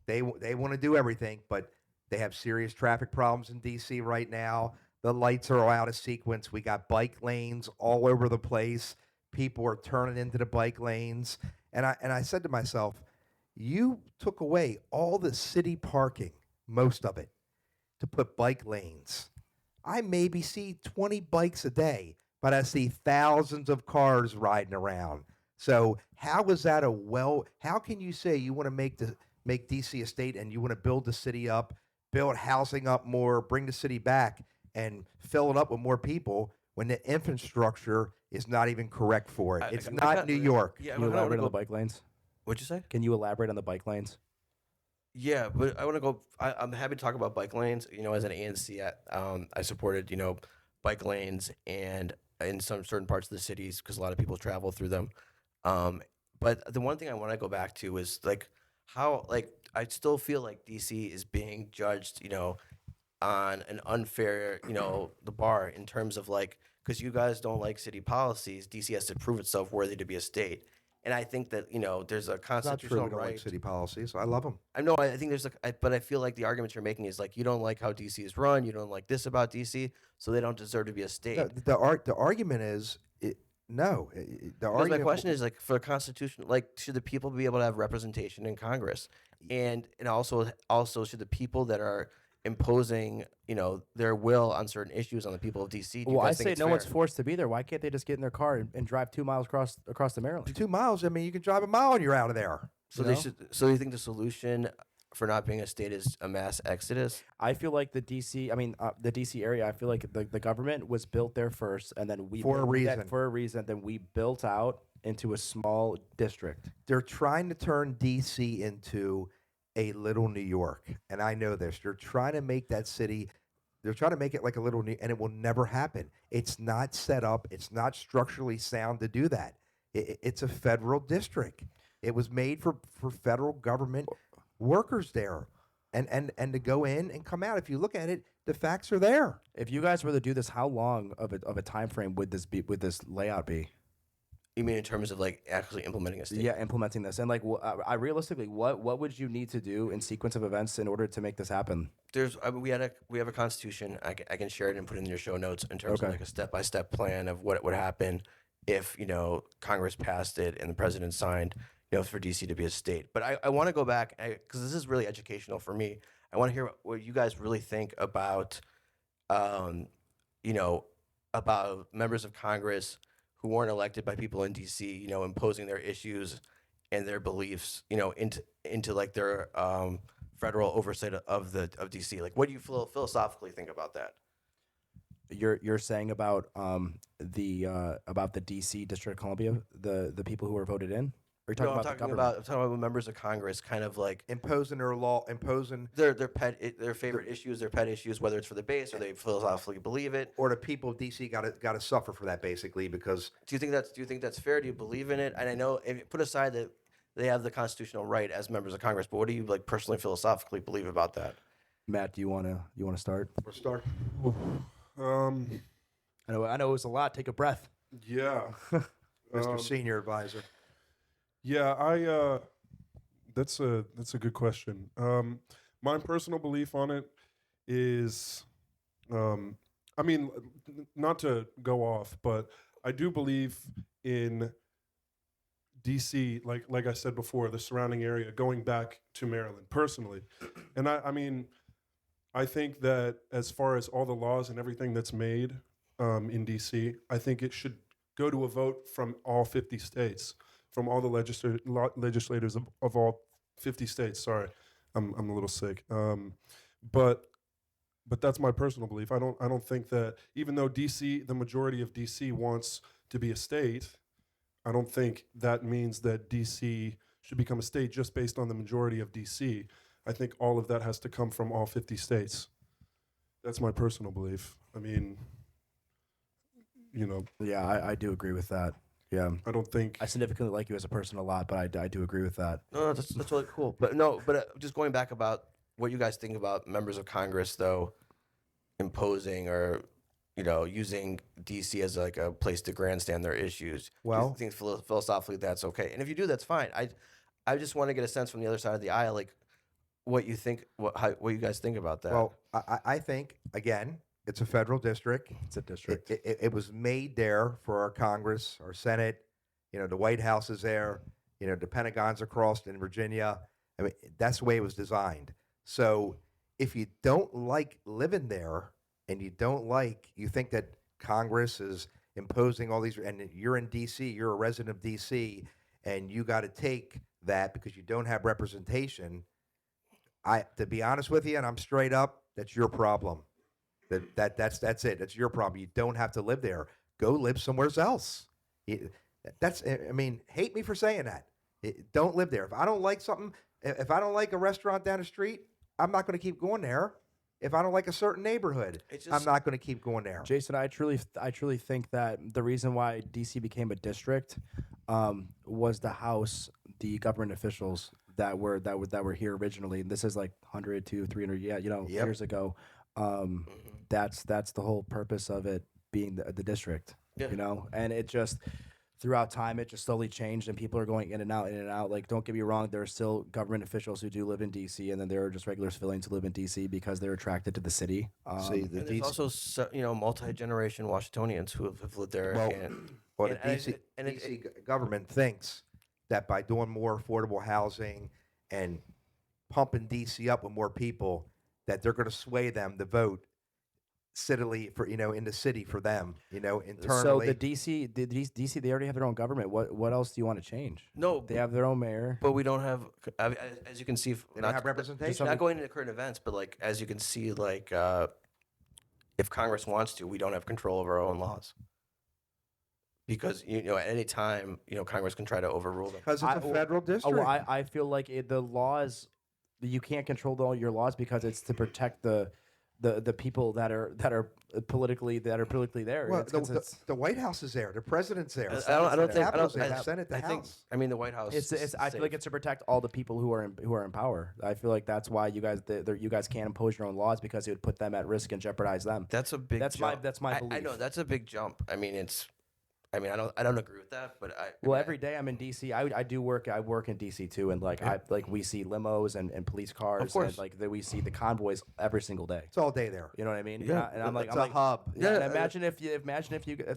[SPEAKER 1] They want to do everything, but they have serious traffic problems in DC right now. The lights are all out of sequence. We got bike lanes all over the place. People are turning into the bike lanes. And I said to myself, you took away all the city parking, most of it, to put bike lanes. I maybe see 20 bikes a day, but I see thousands of cars riding around. So how is that how can you say you want to make DC a state and you want to build the city up, build housing up more, bring the city back and fill it up with more people when the infrastructure is not even correct for it? It's not New York.
[SPEAKER 3] Yeah,
[SPEAKER 2] Can you elaborate on the bike lanes?
[SPEAKER 3] What'd you say?
[SPEAKER 2] Can you elaborate on the bike lanes?
[SPEAKER 3] Yeah, but I want to go. I'm happy to talk about bike lanes. As an ANC, I supported bike lanes and in some certain parts of the cities because a lot of people travel through them. But the one thing I want to go back to is how I still feel like DC is being judged, on an unfair, the bar in terms of because you guys don't like city policies, DC has to prove itself worthy to be a state. And I think that there's a
[SPEAKER 1] It's not true.
[SPEAKER 3] constitutional
[SPEAKER 1] We don't
[SPEAKER 3] right.
[SPEAKER 1] like city policies. I love them.
[SPEAKER 3] I know. I think there's but I feel like the argument you're making is you don't like how DC is run. You don't like this about DC, so they don't deserve to be a state.
[SPEAKER 1] The argument is no. The
[SPEAKER 3] Because
[SPEAKER 1] argument.
[SPEAKER 3] my question is for a constitution, should the people be able to have representation in Congress, and also should the people that are imposing their will on certain issues on the people of DC? Do you
[SPEAKER 2] Well, I
[SPEAKER 3] guys think
[SPEAKER 2] say
[SPEAKER 3] it's
[SPEAKER 2] no
[SPEAKER 3] fair?
[SPEAKER 2] one's forced to be there. Why can't they just get in their car and drive 2 miles across the Maryland?
[SPEAKER 1] 2 miles. I mean, you can drive a mile and you're out of there.
[SPEAKER 3] So they should. So you think the solution for not being a state is a mass exodus?
[SPEAKER 2] I feel like the DC area. I feel like the government was built there first, and then we
[SPEAKER 1] For a
[SPEAKER 2] built that
[SPEAKER 1] reason.
[SPEAKER 2] for a reason. Then we built out into a small district.
[SPEAKER 1] They're trying to turn DC into a little New York, and I know this. They're trying to make that city. They're trying to make it like a little New, and it will never happen. It's not set up. It's not structurally sound to do that. It's a federal district. It was made for federal government workers there, and to go in and come out. If you look at it, the facts are there.
[SPEAKER 2] If you guys were to do this, how long of a time frame would this layout be?
[SPEAKER 3] You mean in terms of actually implementing a state?
[SPEAKER 2] Yeah, implementing this, and I realistically, what would you need to do in sequence of events in order to make this happen?
[SPEAKER 3] We have a constitution. I can share it and put it in your show notes in terms
[SPEAKER 2] Okay.
[SPEAKER 3] of a step-by-step plan of what would happen if Congress passed it and the president signed for DC to be a state. But I want to go back because this is really educational for me. I want to hear what you guys really think about about members of Congress who weren't elected by people in DC, imposing their issues and their beliefs, into their federal oversight of DC. What do you philosophically think about that?
[SPEAKER 2] You're saying about the DC District of Columbia, the people who were voted in? Or are you talking about the government?
[SPEAKER 3] I'm talking about members of Congress, kind of
[SPEAKER 1] Imposing their law, imposing
[SPEAKER 3] their favorite issues, their pet issues, whether it's for the base or they philosophically believe it.
[SPEAKER 1] or the people of DC got to suffer for that basically because
[SPEAKER 3] Do you think that's fair? Do you believe in it? And I know, put aside that they have the constitutional right as members of Congress, but what do you personally philosophically believe about that?
[SPEAKER 2] Matt, do you wanna start?
[SPEAKER 1] we're starting.
[SPEAKER 2] I know it was a lot. Take a breath.
[SPEAKER 4] Yeah.
[SPEAKER 1] Mr. Senior Advisor.
[SPEAKER 4] Yeah, that's a good question. My personal belief on it is, I mean, not to go off, but I do believe in DC, like I said before, the surrounding area, going back to Maryland personally. And I mean, I think that as far as all the laws and everything that's made in DC, I think it should go to a vote from all 50 states. From all the legislators of all 50 states. Sorry, I'm a little sick. But that's my personal belief. I don't think that even though DC, the majority of DC wants to be a state, I don't think that means that DC should become a state just based on the majority of DC. I think all of that has to come from all 50 states. That's my personal belief. I mean,
[SPEAKER 2] Yeah, I do agree with that. Yeah,
[SPEAKER 4] I don't think.
[SPEAKER 2] I significantly like you as a person a lot, but I do agree with that.
[SPEAKER 3] No, that's really cool. But just going back about what you guys think about members of Congress, though, imposing or using DC as a place to grandstand their issues.
[SPEAKER 1] Well-
[SPEAKER 3] do you think philosophically that's okay? And if you do, that's fine. I just want to get a sense from the other side of the aisle, what you think, what you guys think about that.
[SPEAKER 1] Well, I think again, It's a federal district.
[SPEAKER 2] It's a district.
[SPEAKER 1] It was made there for our Congress, our Senate. The White House is there. The Pentagon's across in Virginia. I mean, that's the way it was designed. So if you don't like living there and you think that Congress is imposing all these, and you're in D.C., you're a resident of D.C., and you got to take that because you don't have representation, to be honest with you, and I'm straight up, that's your problem. That's it. That's your problem. You don't have to live there. Go live somewhere else. Hate me for saying that. Don't live there. If I don't like something, if I don't like a restaurant down the street, I'm not going to keep going there. If I don't like a certain neighborhood, I'm not going to keep going there.
[SPEAKER 2] Jason, I truly think that the reason why DC became a district was to house the government officials that were here originally. And this is like 100 to 300 years ago. That's the whole purpose of it being the district. And it just throughout time it just slowly changed, and people are going in and out. Like, don't get me wrong, there are still government officials who do live in DC, and then there are just regular civilians who live in DC because they're attracted to the city.
[SPEAKER 3] There's also multi-generation Washingtonians who have lived there.
[SPEAKER 1] The DC government thinks that by doing more affordable housing and pumping DC up with more people, that they're going to sway them to vote citily for in the city for them internally.
[SPEAKER 2] So the DC they already have their own government. What else do you want to change?
[SPEAKER 3] No,
[SPEAKER 2] they have their own mayor,
[SPEAKER 3] but we don't have, as you can see,
[SPEAKER 1] they don't have representation.
[SPEAKER 3] Not going into current events, but like as you can see, like if Congress wants to, we don't have control over our own laws. Because at any time Congress can try to overrule them.
[SPEAKER 1] Because it's a federal district.
[SPEAKER 2] I feel like the laws, you can't control all your laws because it's to protect the people that are politically there.
[SPEAKER 1] Well, the White House is there. The president's there.
[SPEAKER 3] I don't think
[SPEAKER 1] the Senate, the House.
[SPEAKER 3] I mean, the White House.
[SPEAKER 2] I feel like it's to protect all the people who are in power. I feel like that's why you guys can't impose your own laws, because it would put them at risk and jeopardize them.
[SPEAKER 3] That's a big. That's
[SPEAKER 2] my belief.
[SPEAKER 3] I know that's a big jump. I don't agree with that, but
[SPEAKER 2] every day I'm in DC. I work in DC too, and we see limos and police cars,
[SPEAKER 3] of course.
[SPEAKER 2] And we see the convoys every single day.
[SPEAKER 1] It's all day there.
[SPEAKER 2] You know what I mean?
[SPEAKER 3] Yeah.
[SPEAKER 2] And I'm like,
[SPEAKER 1] it's a hub.
[SPEAKER 2] Yeah. And imagine if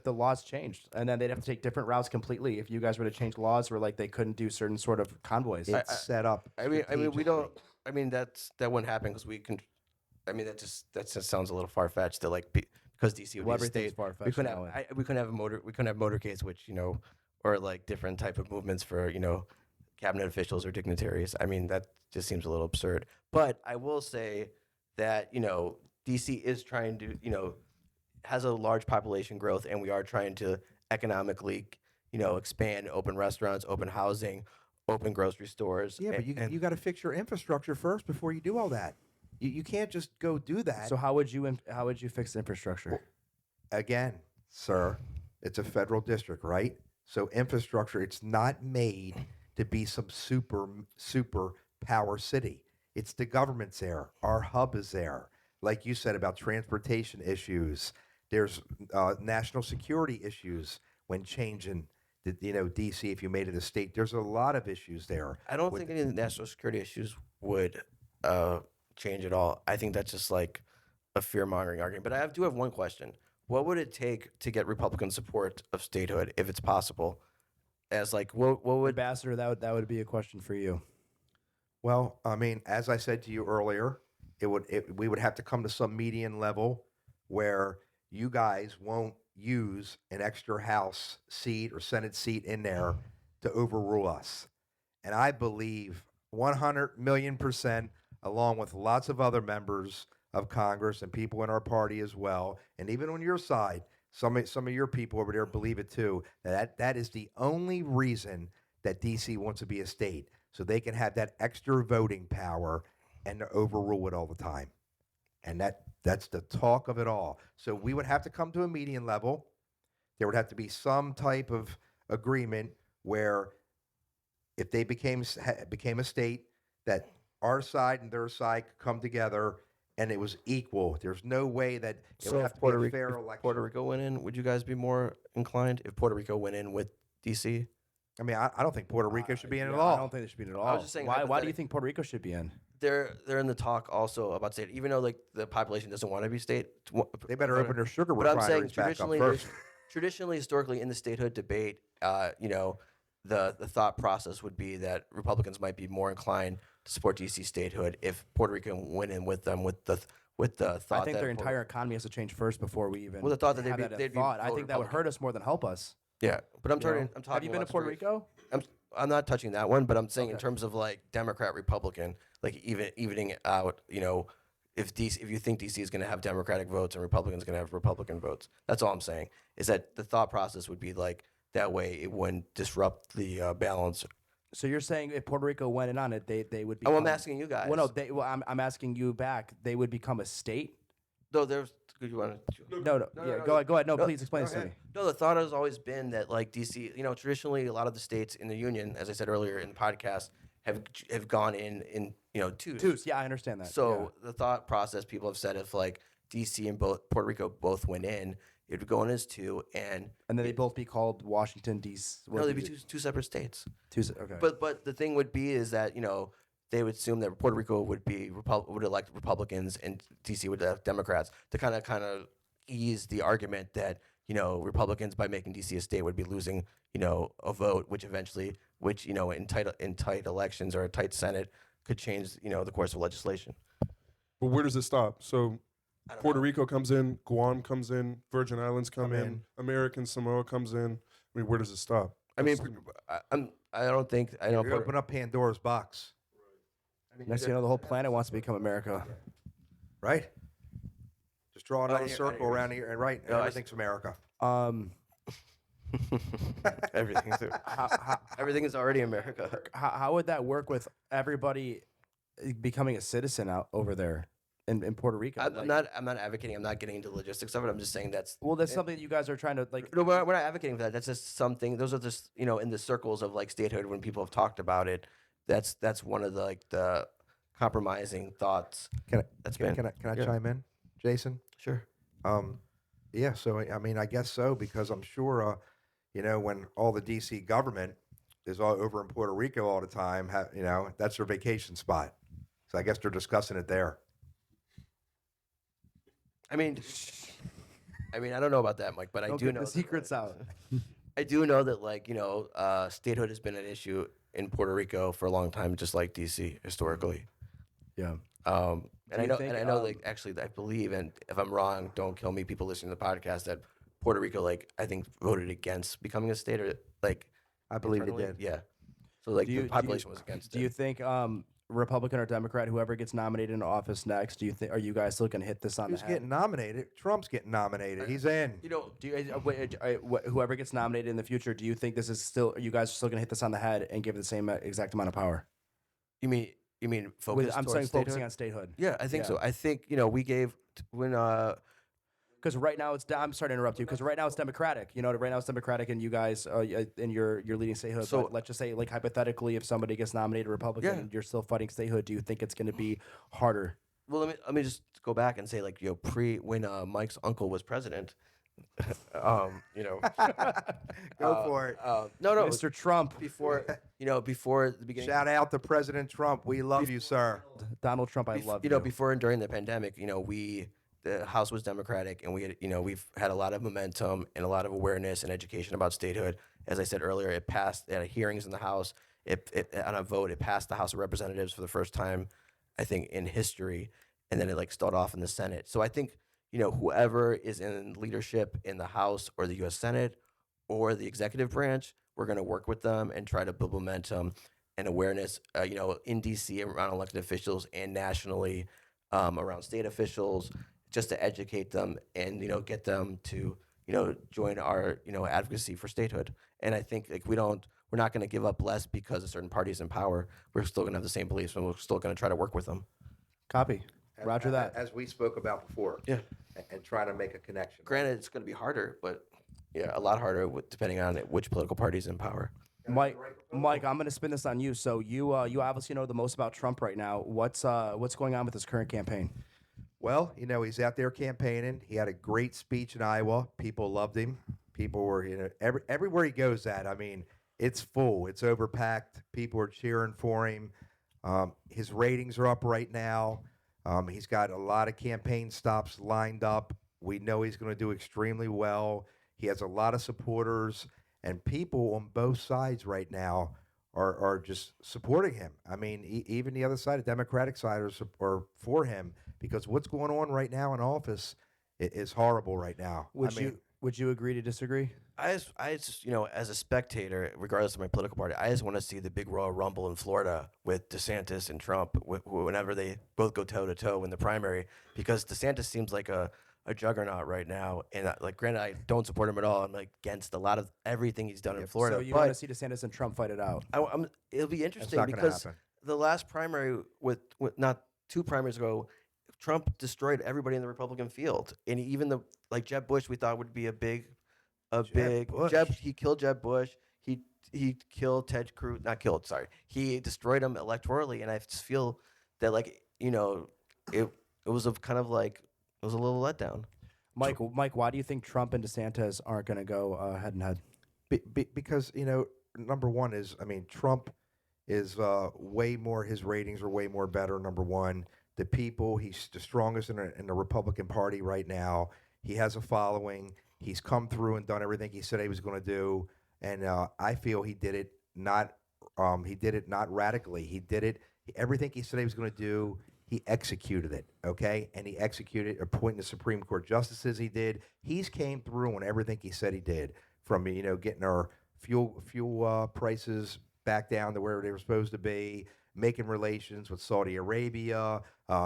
[SPEAKER 2] the laws changed, and then they'd have to take different routes completely. If you guys were to change laws where they couldn't do certain sort of convoys.
[SPEAKER 1] It's set up.
[SPEAKER 3] We don't. that wouldn't happen because we can. That just sounds a little far fetched to because DC would be a state. We couldn't have motorcades, which or different type of movements for cabinet officials or dignitaries. That just seems a little absurd. But I will say that DC is trying to has a large population growth, and we are trying to economically expand, open restaurants, open housing, open grocery stores.
[SPEAKER 1] Yeah, but you got to fix your infrastructure first before you do all that. You can't just go do that.
[SPEAKER 2] So how would you fix infrastructure?
[SPEAKER 1] Again, sir, it's a federal district, right? So infrastructure, it's not made to be some super power city. It's the government's there. Our hub is there. Like you said about transportation issues, there's national security issues when changing DC, if you made it a state. There's a lot of issues there.
[SPEAKER 3] I don't think any of the national security issues would change at all. I think that's just like a fear-mongering argument. But I do have one question. What would it take to get Republican support of statehood, if it's possible? As what would
[SPEAKER 2] Ambassador, that would be a question for you.
[SPEAKER 1] Well, as I said to you earlier, we would have to come to some median level where you guys won't use an extra House seat or Senate seat in there to overrule us. And I believe 100 million %, along with lots of other members of Congress and people in our party as well, and even on your side, some of your people over there believe it too, that is the only reason that DC wants to be a state, so they can have that extra voting power and to overrule it all the time. And that's the talk of it all. So we would have to come to a median level. There would have to be some type of agreement where if they became a state, that our side and their side could come together and it was equal. There's no way that it would have to be a fair election.
[SPEAKER 3] If Puerto Rico went in, would you guys be more inclined if Puerto Rico went in with DC?
[SPEAKER 1] I don't think Puerto Rico should be in at all.
[SPEAKER 2] I don't think they should be in at all.
[SPEAKER 3] I was just saying,
[SPEAKER 2] why do you think Puerto Rico should be in?
[SPEAKER 3] they're in the talk also about state, even though like the population doesn't want to be state.
[SPEAKER 1] They better open their sugar
[SPEAKER 3] But I'm saying
[SPEAKER 1] refineries back up
[SPEAKER 3] traditionally,
[SPEAKER 1] first.
[SPEAKER 3] traditionally, historically, in the statehood debate, you know, the thought process would be that Republicans might be more inclined to support DC statehood if Puerto Rico went in with them with the thought
[SPEAKER 2] I think
[SPEAKER 3] that
[SPEAKER 2] their entire economy has to change first before we even.
[SPEAKER 3] Well, the thought that
[SPEAKER 2] have
[SPEAKER 3] they'd be-
[SPEAKER 2] that
[SPEAKER 3] they'd be
[SPEAKER 2] thought. I
[SPEAKER 3] vote
[SPEAKER 2] think that would
[SPEAKER 3] Republican.
[SPEAKER 2] hurt us more than help us.
[SPEAKER 3] Yeah, but I'm
[SPEAKER 2] you know?
[SPEAKER 3] talking. I'm talking.
[SPEAKER 2] Have you been to
[SPEAKER 3] about
[SPEAKER 2] Puerto
[SPEAKER 3] straight-
[SPEAKER 2] Rico?
[SPEAKER 3] I'm not touching that one, but I'm saying in
[SPEAKER 2] Okay.
[SPEAKER 3] terms of like Democrat Republican, like evening it out. You know, if you think DC is going to have Democratic votes and Republicans going to have Republican votes, that's all I'm saying. Is that the thought process would be like that way it wouldn't disrupt the balance.
[SPEAKER 2] So you're saying if Puerto Rico went in on it, they would be.
[SPEAKER 3] Oh, I'm asking you guys.
[SPEAKER 2] Well, no, I'm asking you back. They would become a state.
[SPEAKER 3] No, there's. You want to?
[SPEAKER 2] No. Yeah, go ahead. No, please explain
[SPEAKER 3] Go
[SPEAKER 2] this to
[SPEAKER 3] ahead.
[SPEAKER 2] me.
[SPEAKER 3] No, the thought has always been that like DC, you know, traditionally a lot of the states in the union, as I said earlier in the podcast, have gone in you know twos.
[SPEAKER 2] Yeah, I understand that.
[SPEAKER 3] So the thought process people have said if like DC and both Puerto Rico both went in, it would go in as two, and
[SPEAKER 2] and then they bould both be called Washington D.C.
[SPEAKER 3] no, they'd be two separate states.
[SPEAKER 2] Okay.
[SPEAKER 3] But the thing would be is that you know they would assume that Puerto Rico would be would elect Republicans and DC would have Democrats to kind of ease the argument that you know Republicans by making DC a state would be losing you know a vote, which you know in tight elections or a tight Senate could change you know the course of legislation.
[SPEAKER 4] But where does it stop? So
[SPEAKER 3] I don't
[SPEAKER 4] Puerto
[SPEAKER 3] know.
[SPEAKER 4] Rico comes in, Guam comes in, Virgin Islands come in, American Samoa comes in. I mean, where does it stop?
[SPEAKER 3] I mean, I don't think I know.
[SPEAKER 1] You open up Pandora's box,
[SPEAKER 2] Next thing you know, the whole planet wants to become America.
[SPEAKER 1] right? Just draw another
[SPEAKER 3] hear- I
[SPEAKER 1] circle
[SPEAKER 3] hear
[SPEAKER 1] around here, and right,
[SPEAKER 3] No, I
[SPEAKER 1] everything's America.
[SPEAKER 3] Everything's everything is already America.
[SPEAKER 2] How would that work with everybody becoming a citizen out over there in Puerto Rico?
[SPEAKER 3] I'm not advocating. I'm not getting into the logistics of it. I'm just saying that's
[SPEAKER 2] Well, that's something that you guys are trying to like.
[SPEAKER 3] no, we're not advocating for that. That's just something. Those are just you know in the circles of like statehood when people have talked about it. That's one of the like the compromising thoughts.
[SPEAKER 1] Can I,
[SPEAKER 3] That's
[SPEAKER 1] can,
[SPEAKER 3] been
[SPEAKER 1] can I, can I
[SPEAKER 3] yeah.
[SPEAKER 1] chime in, Jason?
[SPEAKER 3] Sure.
[SPEAKER 1] Yeah, so I mean, I guess so because I'm sure, you know, when all the DC government is all over in Puerto Rico all the time, you know, that's their vacation spot. So I guess they're discussing it there.
[SPEAKER 3] I mean, I don't know about that, Mike, but I
[SPEAKER 2] Don't
[SPEAKER 3] do
[SPEAKER 2] get
[SPEAKER 3] know
[SPEAKER 2] the
[SPEAKER 3] that,
[SPEAKER 2] secrets out.
[SPEAKER 3] I do know that like you know, statehood has been an issue in Puerto Rico for a long time, just like DC historically.
[SPEAKER 2] Yeah.
[SPEAKER 3] And I
[SPEAKER 2] you
[SPEAKER 3] know,
[SPEAKER 2] think,
[SPEAKER 3] and I know, like actually, I believe, and if I'm wrong, don't kill me, people listening to the podcast, that Puerto Rico, like I think, voted against becoming a state, or like
[SPEAKER 1] I believe it
[SPEAKER 3] internally.
[SPEAKER 1] did.
[SPEAKER 3] Yeah. So like the population was against
[SPEAKER 2] Do
[SPEAKER 3] it.
[SPEAKER 2] you think Republican or Democrat, whoever gets nominated in office next, do you think are you guys still gonna hit this on
[SPEAKER 1] Who's
[SPEAKER 2] the head?
[SPEAKER 1] getting nominated? Trump's getting nominated. He's in.
[SPEAKER 3] You know,
[SPEAKER 2] Do you, whoever gets nominated in the future, do you think this is still? Are you guys still gonna hit this on the head and give it the same exact amount of power?
[SPEAKER 3] you mean focus?
[SPEAKER 2] I'm
[SPEAKER 3] towards
[SPEAKER 2] saying focusing
[SPEAKER 3] statehood?
[SPEAKER 2] on statehood.
[SPEAKER 3] Yeah, I think
[SPEAKER 2] Yeah.
[SPEAKER 3] so. I think you know we gave when
[SPEAKER 2] Because right now it's I'm sorry to interrupt you. Because right now it's Democratic. You know, right now it's Democratic, and you guys and you're leading statehood.
[SPEAKER 3] So-
[SPEAKER 2] but let's just say, like hypothetically, if somebody gets nominated Republican
[SPEAKER 3] Yeah.
[SPEAKER 2] and you're still fighting statehood, do you think it's going to be harder?
[SPEAKER 3] well let me just go back and say like you know when Mike's uncle was president, you know
[SPEAKER 1] Go for it.
[SPEAKER 3] no
[SPEAKER 2] Mr. Trump,
[SPEAKER 3] before before the beginning.
[SPEAKER 1] Shout out to President Trump. We love you, sir.
[SPEAKER 2] Donald Trump, I love
[SPEAKER 3] you know, before and during the pandemic, you know, the House was Democratic, and we had, you know, we've had a lot of momentum and a lot of awareness and education about statehood. As I said earlier, it passed at hearings in the House. It on a vote, it passed the House of Representatives for the first time, I think, in history, and then it like stalled off in the Senate. So I think you know whoever is in leadership in the House or the U.S. Senate or the executive branch, we're going to work with them and try to build momentum and awareness, you know, in D.C. around elected officials and nationally around state officials, just to educate them and you know get them to you know join our you know advocacy for statehood. And I think like we're not going to give up less because a certain party is in power. We're still going to have the same beliefs, and we're still going to try to work with them.
[SPEAKER 2] Copy. Roger that.
[SPEAKER 1] As we spoke about before.
[SPEAKER 3] Yeah.
[SPEAKER 1] And trying to make a connection.
[SPEAKER 3] Granted, it's going to be harder, but yeah, a lot harder depending on which political party is in power.
[SPEAKER 2] Mike, I'm going to spin this on you. So you obviously know the most about Trump right now. What's going on with his current campaign?
[SPEAKER 1] Well, you know, he's out there campaigning. He had a great speech in Iowa. People loved him. People were, you know, everywhere he goes at. I mean, it's full. It's overpacked. People are cheering for him. His ratings are up right now. He's got a lot of campaign stops lined up. We know he's going to do extremely well. He has a lot of supporters, and people on both sides right now are just supporting him. I mean, even the other side, the Democratic side, are for him because what's going on right now in office is horrible right now.
[SPEAKER 2] Would you agree to disagree?
[SPEAKER 3] I just, as a spectator, regardless of my political party, I just want to see the big Royal Rumble in Florida with DeSantis and Trump whenever they both go toe to toe in the primary, because DeSantis seems like a juggernaut right now. And granted, I don't support him at all. I'm against a lot of everything he's done in Florida.
[SPEAKER 2] So you want to see DeSantis and Trump fight it out?
[SPEAKER 3] It'll be interesting
[SPEAKER 1] not gonna
[SPEAKER 3] because
[SPEAKER 1] happen.
[SPEAKER 3] the last primary with not 2 primaries ago, Trump destroyed everybody in the Republican field, and even Jeb Bush we thought would be he killed Jeb Bush. He killed Ted Cruz. Not killed, sorry. He destroyed him electorally, and I just feel that it was it was a little letdown.
[SPEAKER 2] Mike, why do you think Trump and DeSantis aren't going to go head and head?
[SPEAKER 1] Because number one is, I mean, Trump is way more. His ratings are way more better. Number one, the people. He's the strongest in the Republican Party right now. He has a following. He's come through and done everything he said he was going to do, and I feel he did it not radically. He did it everything he said he was going to do. He executed it, okay, and he executed appointing the Supreme Court justices. He did. He's came through on everything he said he did, from getting our fuel prices back down to where they were supposed to be, making relations with Saudi Arabia,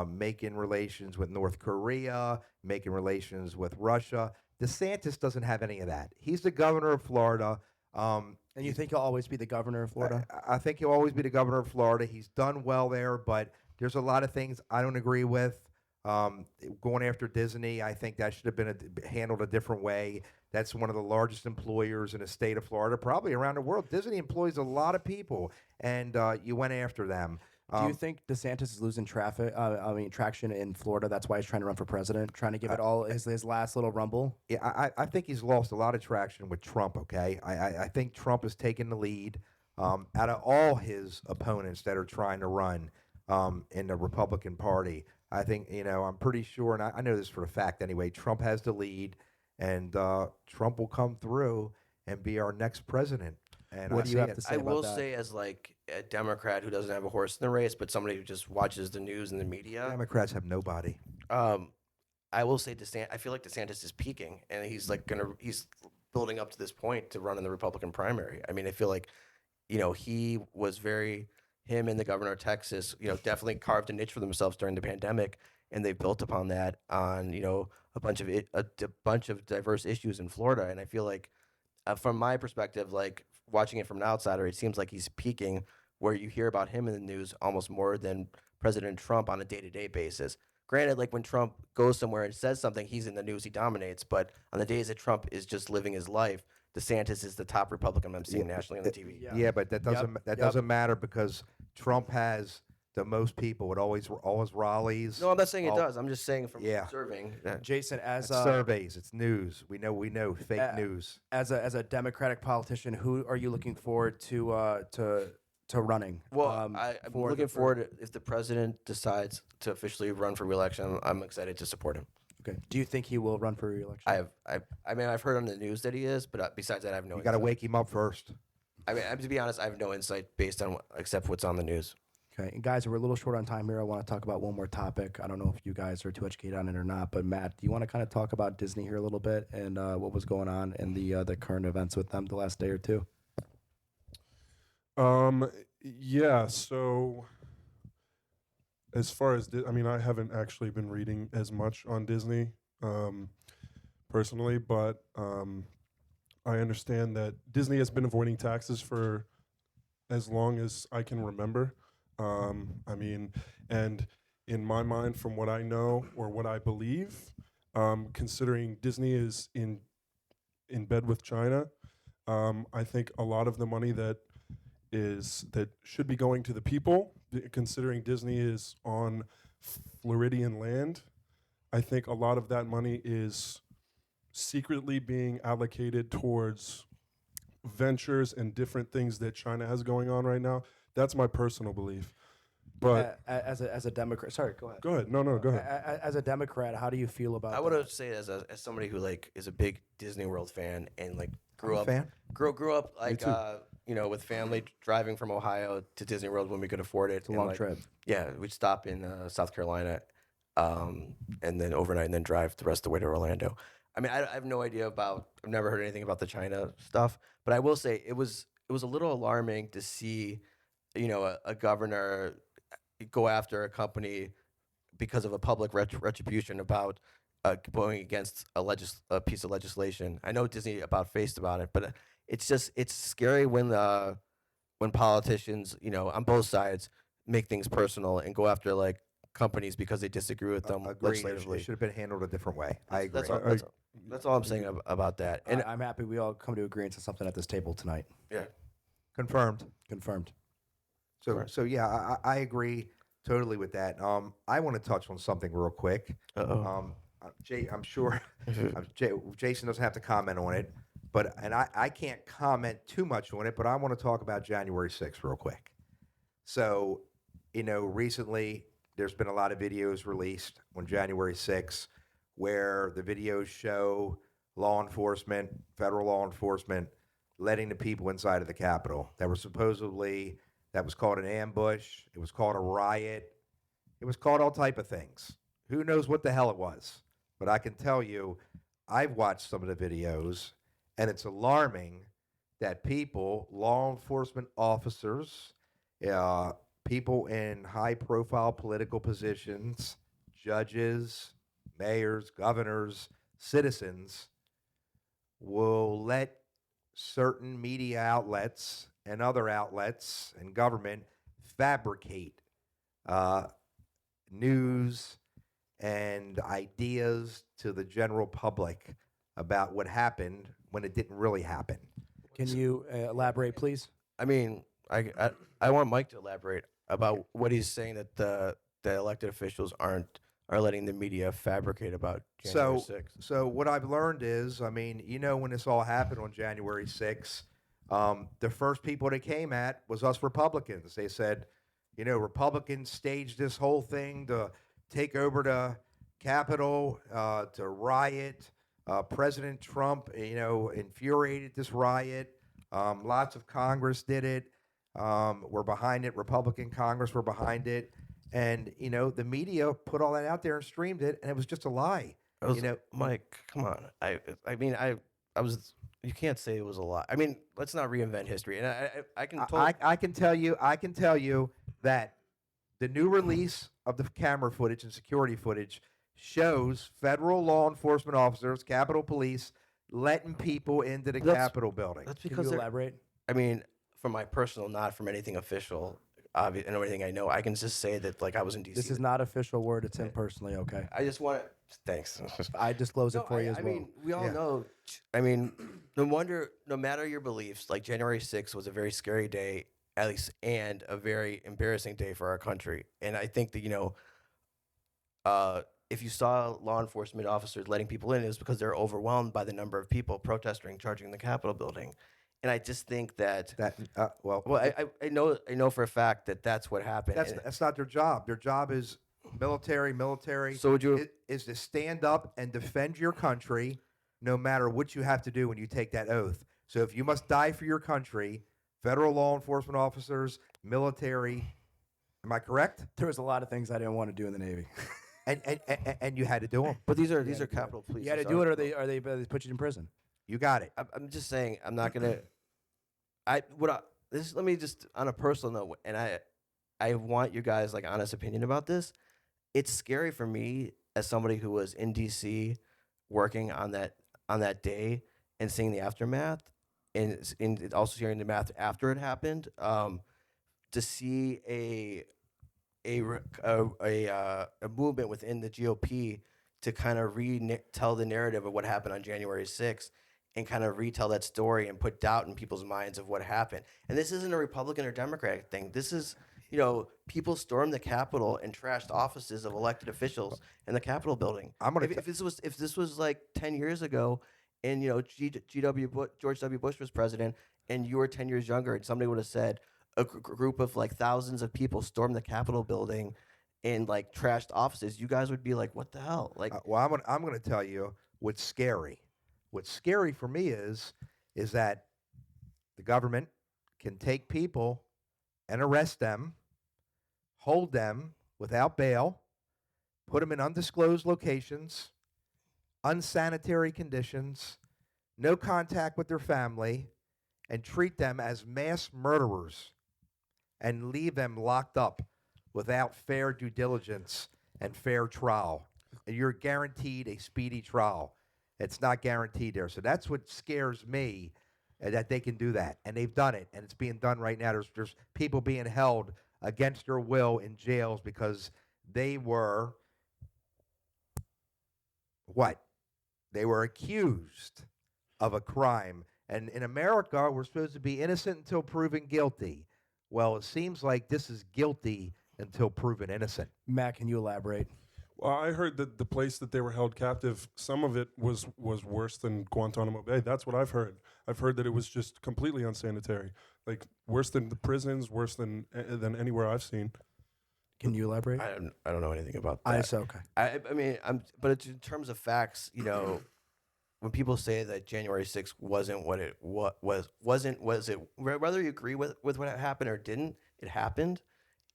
[SPEAKER 1] making relations with North Korea, making relations with Russia. DeSantis doesn't have any of that. He's the governor of Florida.
[SPEAKER 2] And you think he'll always be the governor of Florida?
[SPEAKER 1] I think he'll always be the governor of Florida. He's done well there, but there's a lot of things I don't agree with. Going after Disney, I think that should have been handled a different way. That's one of the largest employers in the state of Florida, probably around the world. Disney employs a lot of people, and you went after them.
[SPEAKER 2] Do you think DeSantis is losing traction in Florida? That's why he's trying to run for president, trying to give it all his last little rumble?
[SPEAKER 1] Yeah, I think he's lost a lot of traction with Trump, okay? I think Trump has taken the lead out of all his opponents that are trying to run in the Republican Party. I think, I'm pretty sure, and I know this for a fact anyway, Trump has the lead, and Trump will come through and be our next president. And
[SPEAKER 2] what do you have to say about that?
[SPEAKER 3] I will say, as a Democrat who doesn't have a horse in the race, but somebody who just watches the news and the media.
[SPEAKER 1] Democrats have nobody.
[SPEAKER 3] I will say I feel like DeSantis is peaking, and he's he's building up to this point to run in the Republican primary. I mean, I feel like, he was him and the governor of Texas, definitely carved a niche for themselves during the pandemic, and they built upon that on, a bunch of diverse issues in Florida. And I feel like, from my perspective, watching it from an outsider, it seems like he's peaking, where you hear about him in the news almost more than President Trump on a day-to-day basis. Granted, when Trump goes somewhere and says something, he's in the news, he dominates. But on the days that Trump is just living his life, DeSantis is the top Republican I'm seeing nationally on the TV.
[SPEAKER 1] Yeah, but that doesn't matter, because Trump has the most people. It always rallies.
[SPEAKER 3] No, I'm not saying it does. I'm just saying from observing.
[SPEAKER 2] Jason, as
[SPEAKER 1] surveys, it's news. We know fake news.
[SPEAKER 2] As a Democratic politician, who are you looking forward to running?
[SPEAKER 3] Well, I'm looking forward if the president decides to officially run for re-election. I'm excited to support him.
[SPEAKER 2] Okay. Do you think he will run for re-election?
[SPEAKER 3] I've heard on the news that he is, but besides that, I have no.
[SPEAKER 1] You got to wake him up first.
[SPEAKER 3] To be honest, I have no insight based on except what's on the news.
[SPEAKER 2] Okay, and guys, we're a little short on time here. I want to talk about one more topic. I don't know if you guys are too educated on it or not, but Matt, do you want to kind of talk about Disney here a little bit and what was going on in the current events with them the last day or two?
[SPEAKER 4] Yeah. So, as far as I haven't actually been reading as much on Disney personally, but I understand that Disney has been avoiding taxes for as long as I can remember. And in my mind, from what I know or what I believe, considering Disney is in bed with China, I think a lot of the money that should be going to the people, considering Disney is on Floridian land, I think a lot of that money is secretly being allocated towards ventures and different things that China has going on right now. That's my personal belief. But
[SPEAKER 2] as a Democrat, sorry, go ahead.
[SPEAKER 4] go ahead. No, go ahead.
[SPEAKER 2] As a Democrat, how do you feel about?
[SPEAKER 3] I would say as somebody who like is a big Disney World fan and like grew
[SPEAKER 1] I'm a
[SPEAKER 3] up
[SPEAKER 1] fan.
[SPEAKER 3] grew up like
[SPEAKER 4] too.
[SPEAKER 3] with family driving from Ohio to Disney World when we could afford it.
[SPEAKER 2] It's a long
[SPEAKER 3] like,
[SPEAKER 2] trip.
[SPEAKER 3] Yeah, we'd stop in South Carolina, and then overnight, and then drive the rest of the way to Orlando. I mean, I have no idea about. I've never heard anything about the China stuff, but I will say it was a little alarming to see, a governor go after a company because of a public retribution about going against a piece of legislation. I know Disney about faced about it, but it's scary when politicians, on both sides, make things personal and go after like companies because they disagree with them
[SPEAKER 1] Agreed. It
[SPEAKER 3] legislatively.
[SPEAKER 1] should have been handled a different way. I agree.
[SPEAKER 3] That's all I'm saying about that. And
[SPEAKER 2] I'm happy we all come to agreement to something at this table tonight.
[SPEAKER 3] yeah,
[SPEAKER 1] Confirmed.
[SPEAKER 2] Confirmed.
[SPEAKER 1] So yeah, I agree totally with that. I want to touch on something real quick. Jay, I'm sure Jason doesn't have to comment on it, but I can't comment too much on it. But I want to talk about January 6th real quick. So, recently there's been a lot of videos released on January 6th where the videos show law enforcement, federal law enforcement, letting the people inside of the Capitol. That was called an ambush. It was called a riot. It was called all type of things. Who knows what the hell it was? But I can tell you, I've watched some of the videos, and it's alarming that people, law enforcement officers, people in high-profile political positions, judges, mayors, governors, citizens, will let certain media outlets and other outlets and government fabricate news and ideas to the general public about what happened when it didn't really happen.
[SPEAKER 2] Can you elaborate, please?
[SPEAKER 3] I mean, I want Mike to elaborate about what he's saying that the elected officials are letting the media fabricate about January 6th.
[SPEAKER 1] So what I've learned is, when this all happened on January 6th, the first people that came at was us Republicans. They said, Republicans staged this whole thing to take over the Capitol, to riot. President Trump, infuriated this riot. Lots of Congress did it. We're behind it. Republican Congress were behind it. And, the media put all that out there and streamed it, and it was just a lie.
[SPEAKER 3] Mike, come on. I was. You can't say it was a lie. I mean, let's not reinvent history. And I can.
[SPEAKER 1] I can tell you that the new release of the camera footage and security footage shows federal law enforcement officers, Capitol Police, letting people into the Capitol building.
[SPEAKER 3] That's
[SPEAKER 2] Can
[SPEAKER 3] because
[SPEAKER 2] you elaborate?
[SPEAKER 3] I mean, from my personal, not from anything official, and everything I know, I can just say that like I was in DC.
[SPEAKER 2] This is not official word. It's him personally, okay?
[SPEAKER 3] I just want to. Thanks.
[SPEAKER 2] I disclose it for you as well.
[SPEAKER 3] I mean, we all know. I mean, no matter your beliefs, like January 6th was a very scary day, at least, and a very embarrassing day for our country. And I think that if you saw law enforcement officers letting people in, it was because they're overwhelmed by the number of people protesting, charging the Capitol building. And I just think that I know for a fact that that's what happened.
[SPEAKER 1] That's not their job. Their job is military.
[SPEAKER 3] So would you
[SPEAKER 1] is to stand up and defend your country, no matter what you have to do when you take that oath. So if you must die for your country, federal law enforcement officers, military, am I correct?
[SPEAKER 2] There was a lot of things I didn't want to do in the Navy.
[SPEAKER 1] And you had to do them.
[SPEAKER 3] But these are Capitol Police.
[SPEAKER 2] You had to do it, or they put you in prison.
[SPEAKER 1] You got it.
[SPEAKER 3] I'm just saying. I'm not gonna. Let me just on a personal note, and I want you guys like honest opinion about this. It's scary for me as somebody who was in DC working on that day and seeing the aftermath, and also hearing the math after it happened. To see a movement within the GOP to kind of tell the narrative of what happened on January 6th and kind of retell that story and put doubt in people's minds of what happened. And this isn't a Republican or Democratic thing. This is, people stormed the Capitol and trashed offices of elected officials in the Capitol building. If this was like 10 years ago and, George W. Bush was president and you were 10 years younger and somebody would have said, a group of like thousands of people stormed the Capitol building and like trashed offices, you guys would be like, what the hell? Like,
[SPEAKER 1] well, I'm gonna tell you what's scary. What's scary for me is that the government can take people and arrest them, hold them without bail, put them in undisclosed locations, unsanitary conditions, no contact with their family, and treat them as mass murderers and leave them locked up without fair due diligence and fair trial. And you're guaranteed a speedy trial. It's not guaranteed there. So that's what scares me, that they can do that. And they've done it, and it's being done right now. There's people being held against their will in jails because they were what? They were accused of a crime. And in America, we're supposed to be innocent until proven guilty. Well, it seems like this is guilty until proven innocent.
[SPEAKER 2] Matt, can you elaborate?
[SPEAKER 4] Well, I heard that the place that they were held captive, some of it was worse than Guantanamo Bay. That's what I've heard. I've heard that it was just completely unsanitary, like worse than the prisons, worse than anywhere I've seen.
[SPEAKER 2] Can you elaborate?
[SPEAKER 3] I don't know anything about that.
[SPEAKER 2] Okay.
[SPEAKER 3] I mean, but it's in terms of facts, you know, when people say that January 6th wasn't what it was it, whether you agree with what happened or didn't, it happened.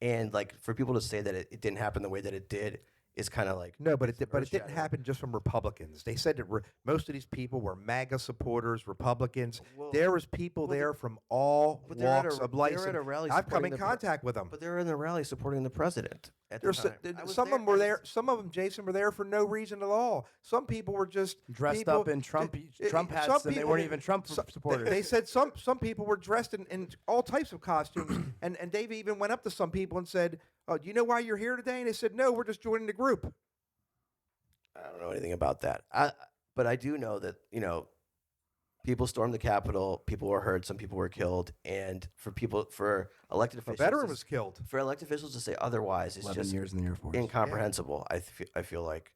[SPEAKER 3] And like for people to say that it didn't happen the way that it did is kind of like
[SPEAKER 1] no, but it didn't happen just from Republicans. They said that most of these people were MAGA supporters, Republicans.
[SPEAKER 3] Well,
[SPEAKER 1] there was people there from all walks of life.
[SPEAKER 3] They're at a rally.
[SPEAKER 1] I've come in contact with them.
[SPEAKER 3] But they're in the rally supporting the president. At the time.
[SPEAKER 1] Some of them were there. Some of them, Jason, were there for no reason at all. Some people were just
[SPEAKER 2] dressed up in Trump hats, and they weren't even Trump supporters.
[SPEAKER 1] They said some people were dressed in all types of costumes, and Dave even went up to some people and said, "Oh, do you know why you're here today?" And they said, "No, we're just joining the group."
[SPEAKER 3] I don't know anything about that. But I do know that, you know, people stormed the Capitol, people were hurt, some people were killed, and for elected officials,
[SPEAKER 1] A veteran was killed.
[SPEAKER 3] For elected officials to say otherwise is
[SPEAKER 2] 11
[SPEAKER 3] just
[SPEAKER 2] years in the Air Force.
[SPEAKER 3] incomprehensible. I feel like,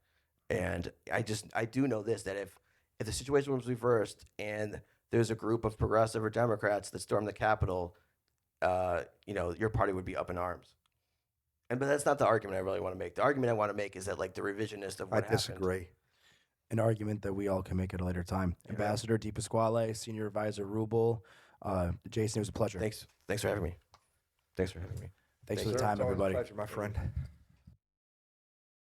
[SPEAKER 3] and I do know this, that if the situation was reversed and there's a group of progressive or Democrats that storm the Capitol, you know, your party would be up in arms. But that's not the argument I really want to make. The argument I want to make is that like the revisionist of what happened.
[SPEAKER 1] I disagree.
[SPEAKER 2] An argument that we all can make at a later time. Yeah. Ambassador DePasquale, Senior Advisor Rubel, Jason, it was a pleasure.
[SPEAKER 3] Thanks for having me.
[SPEAKER 2] Thanks for the time, everybody.
[SPEAKER 1] Pleasure, my friend.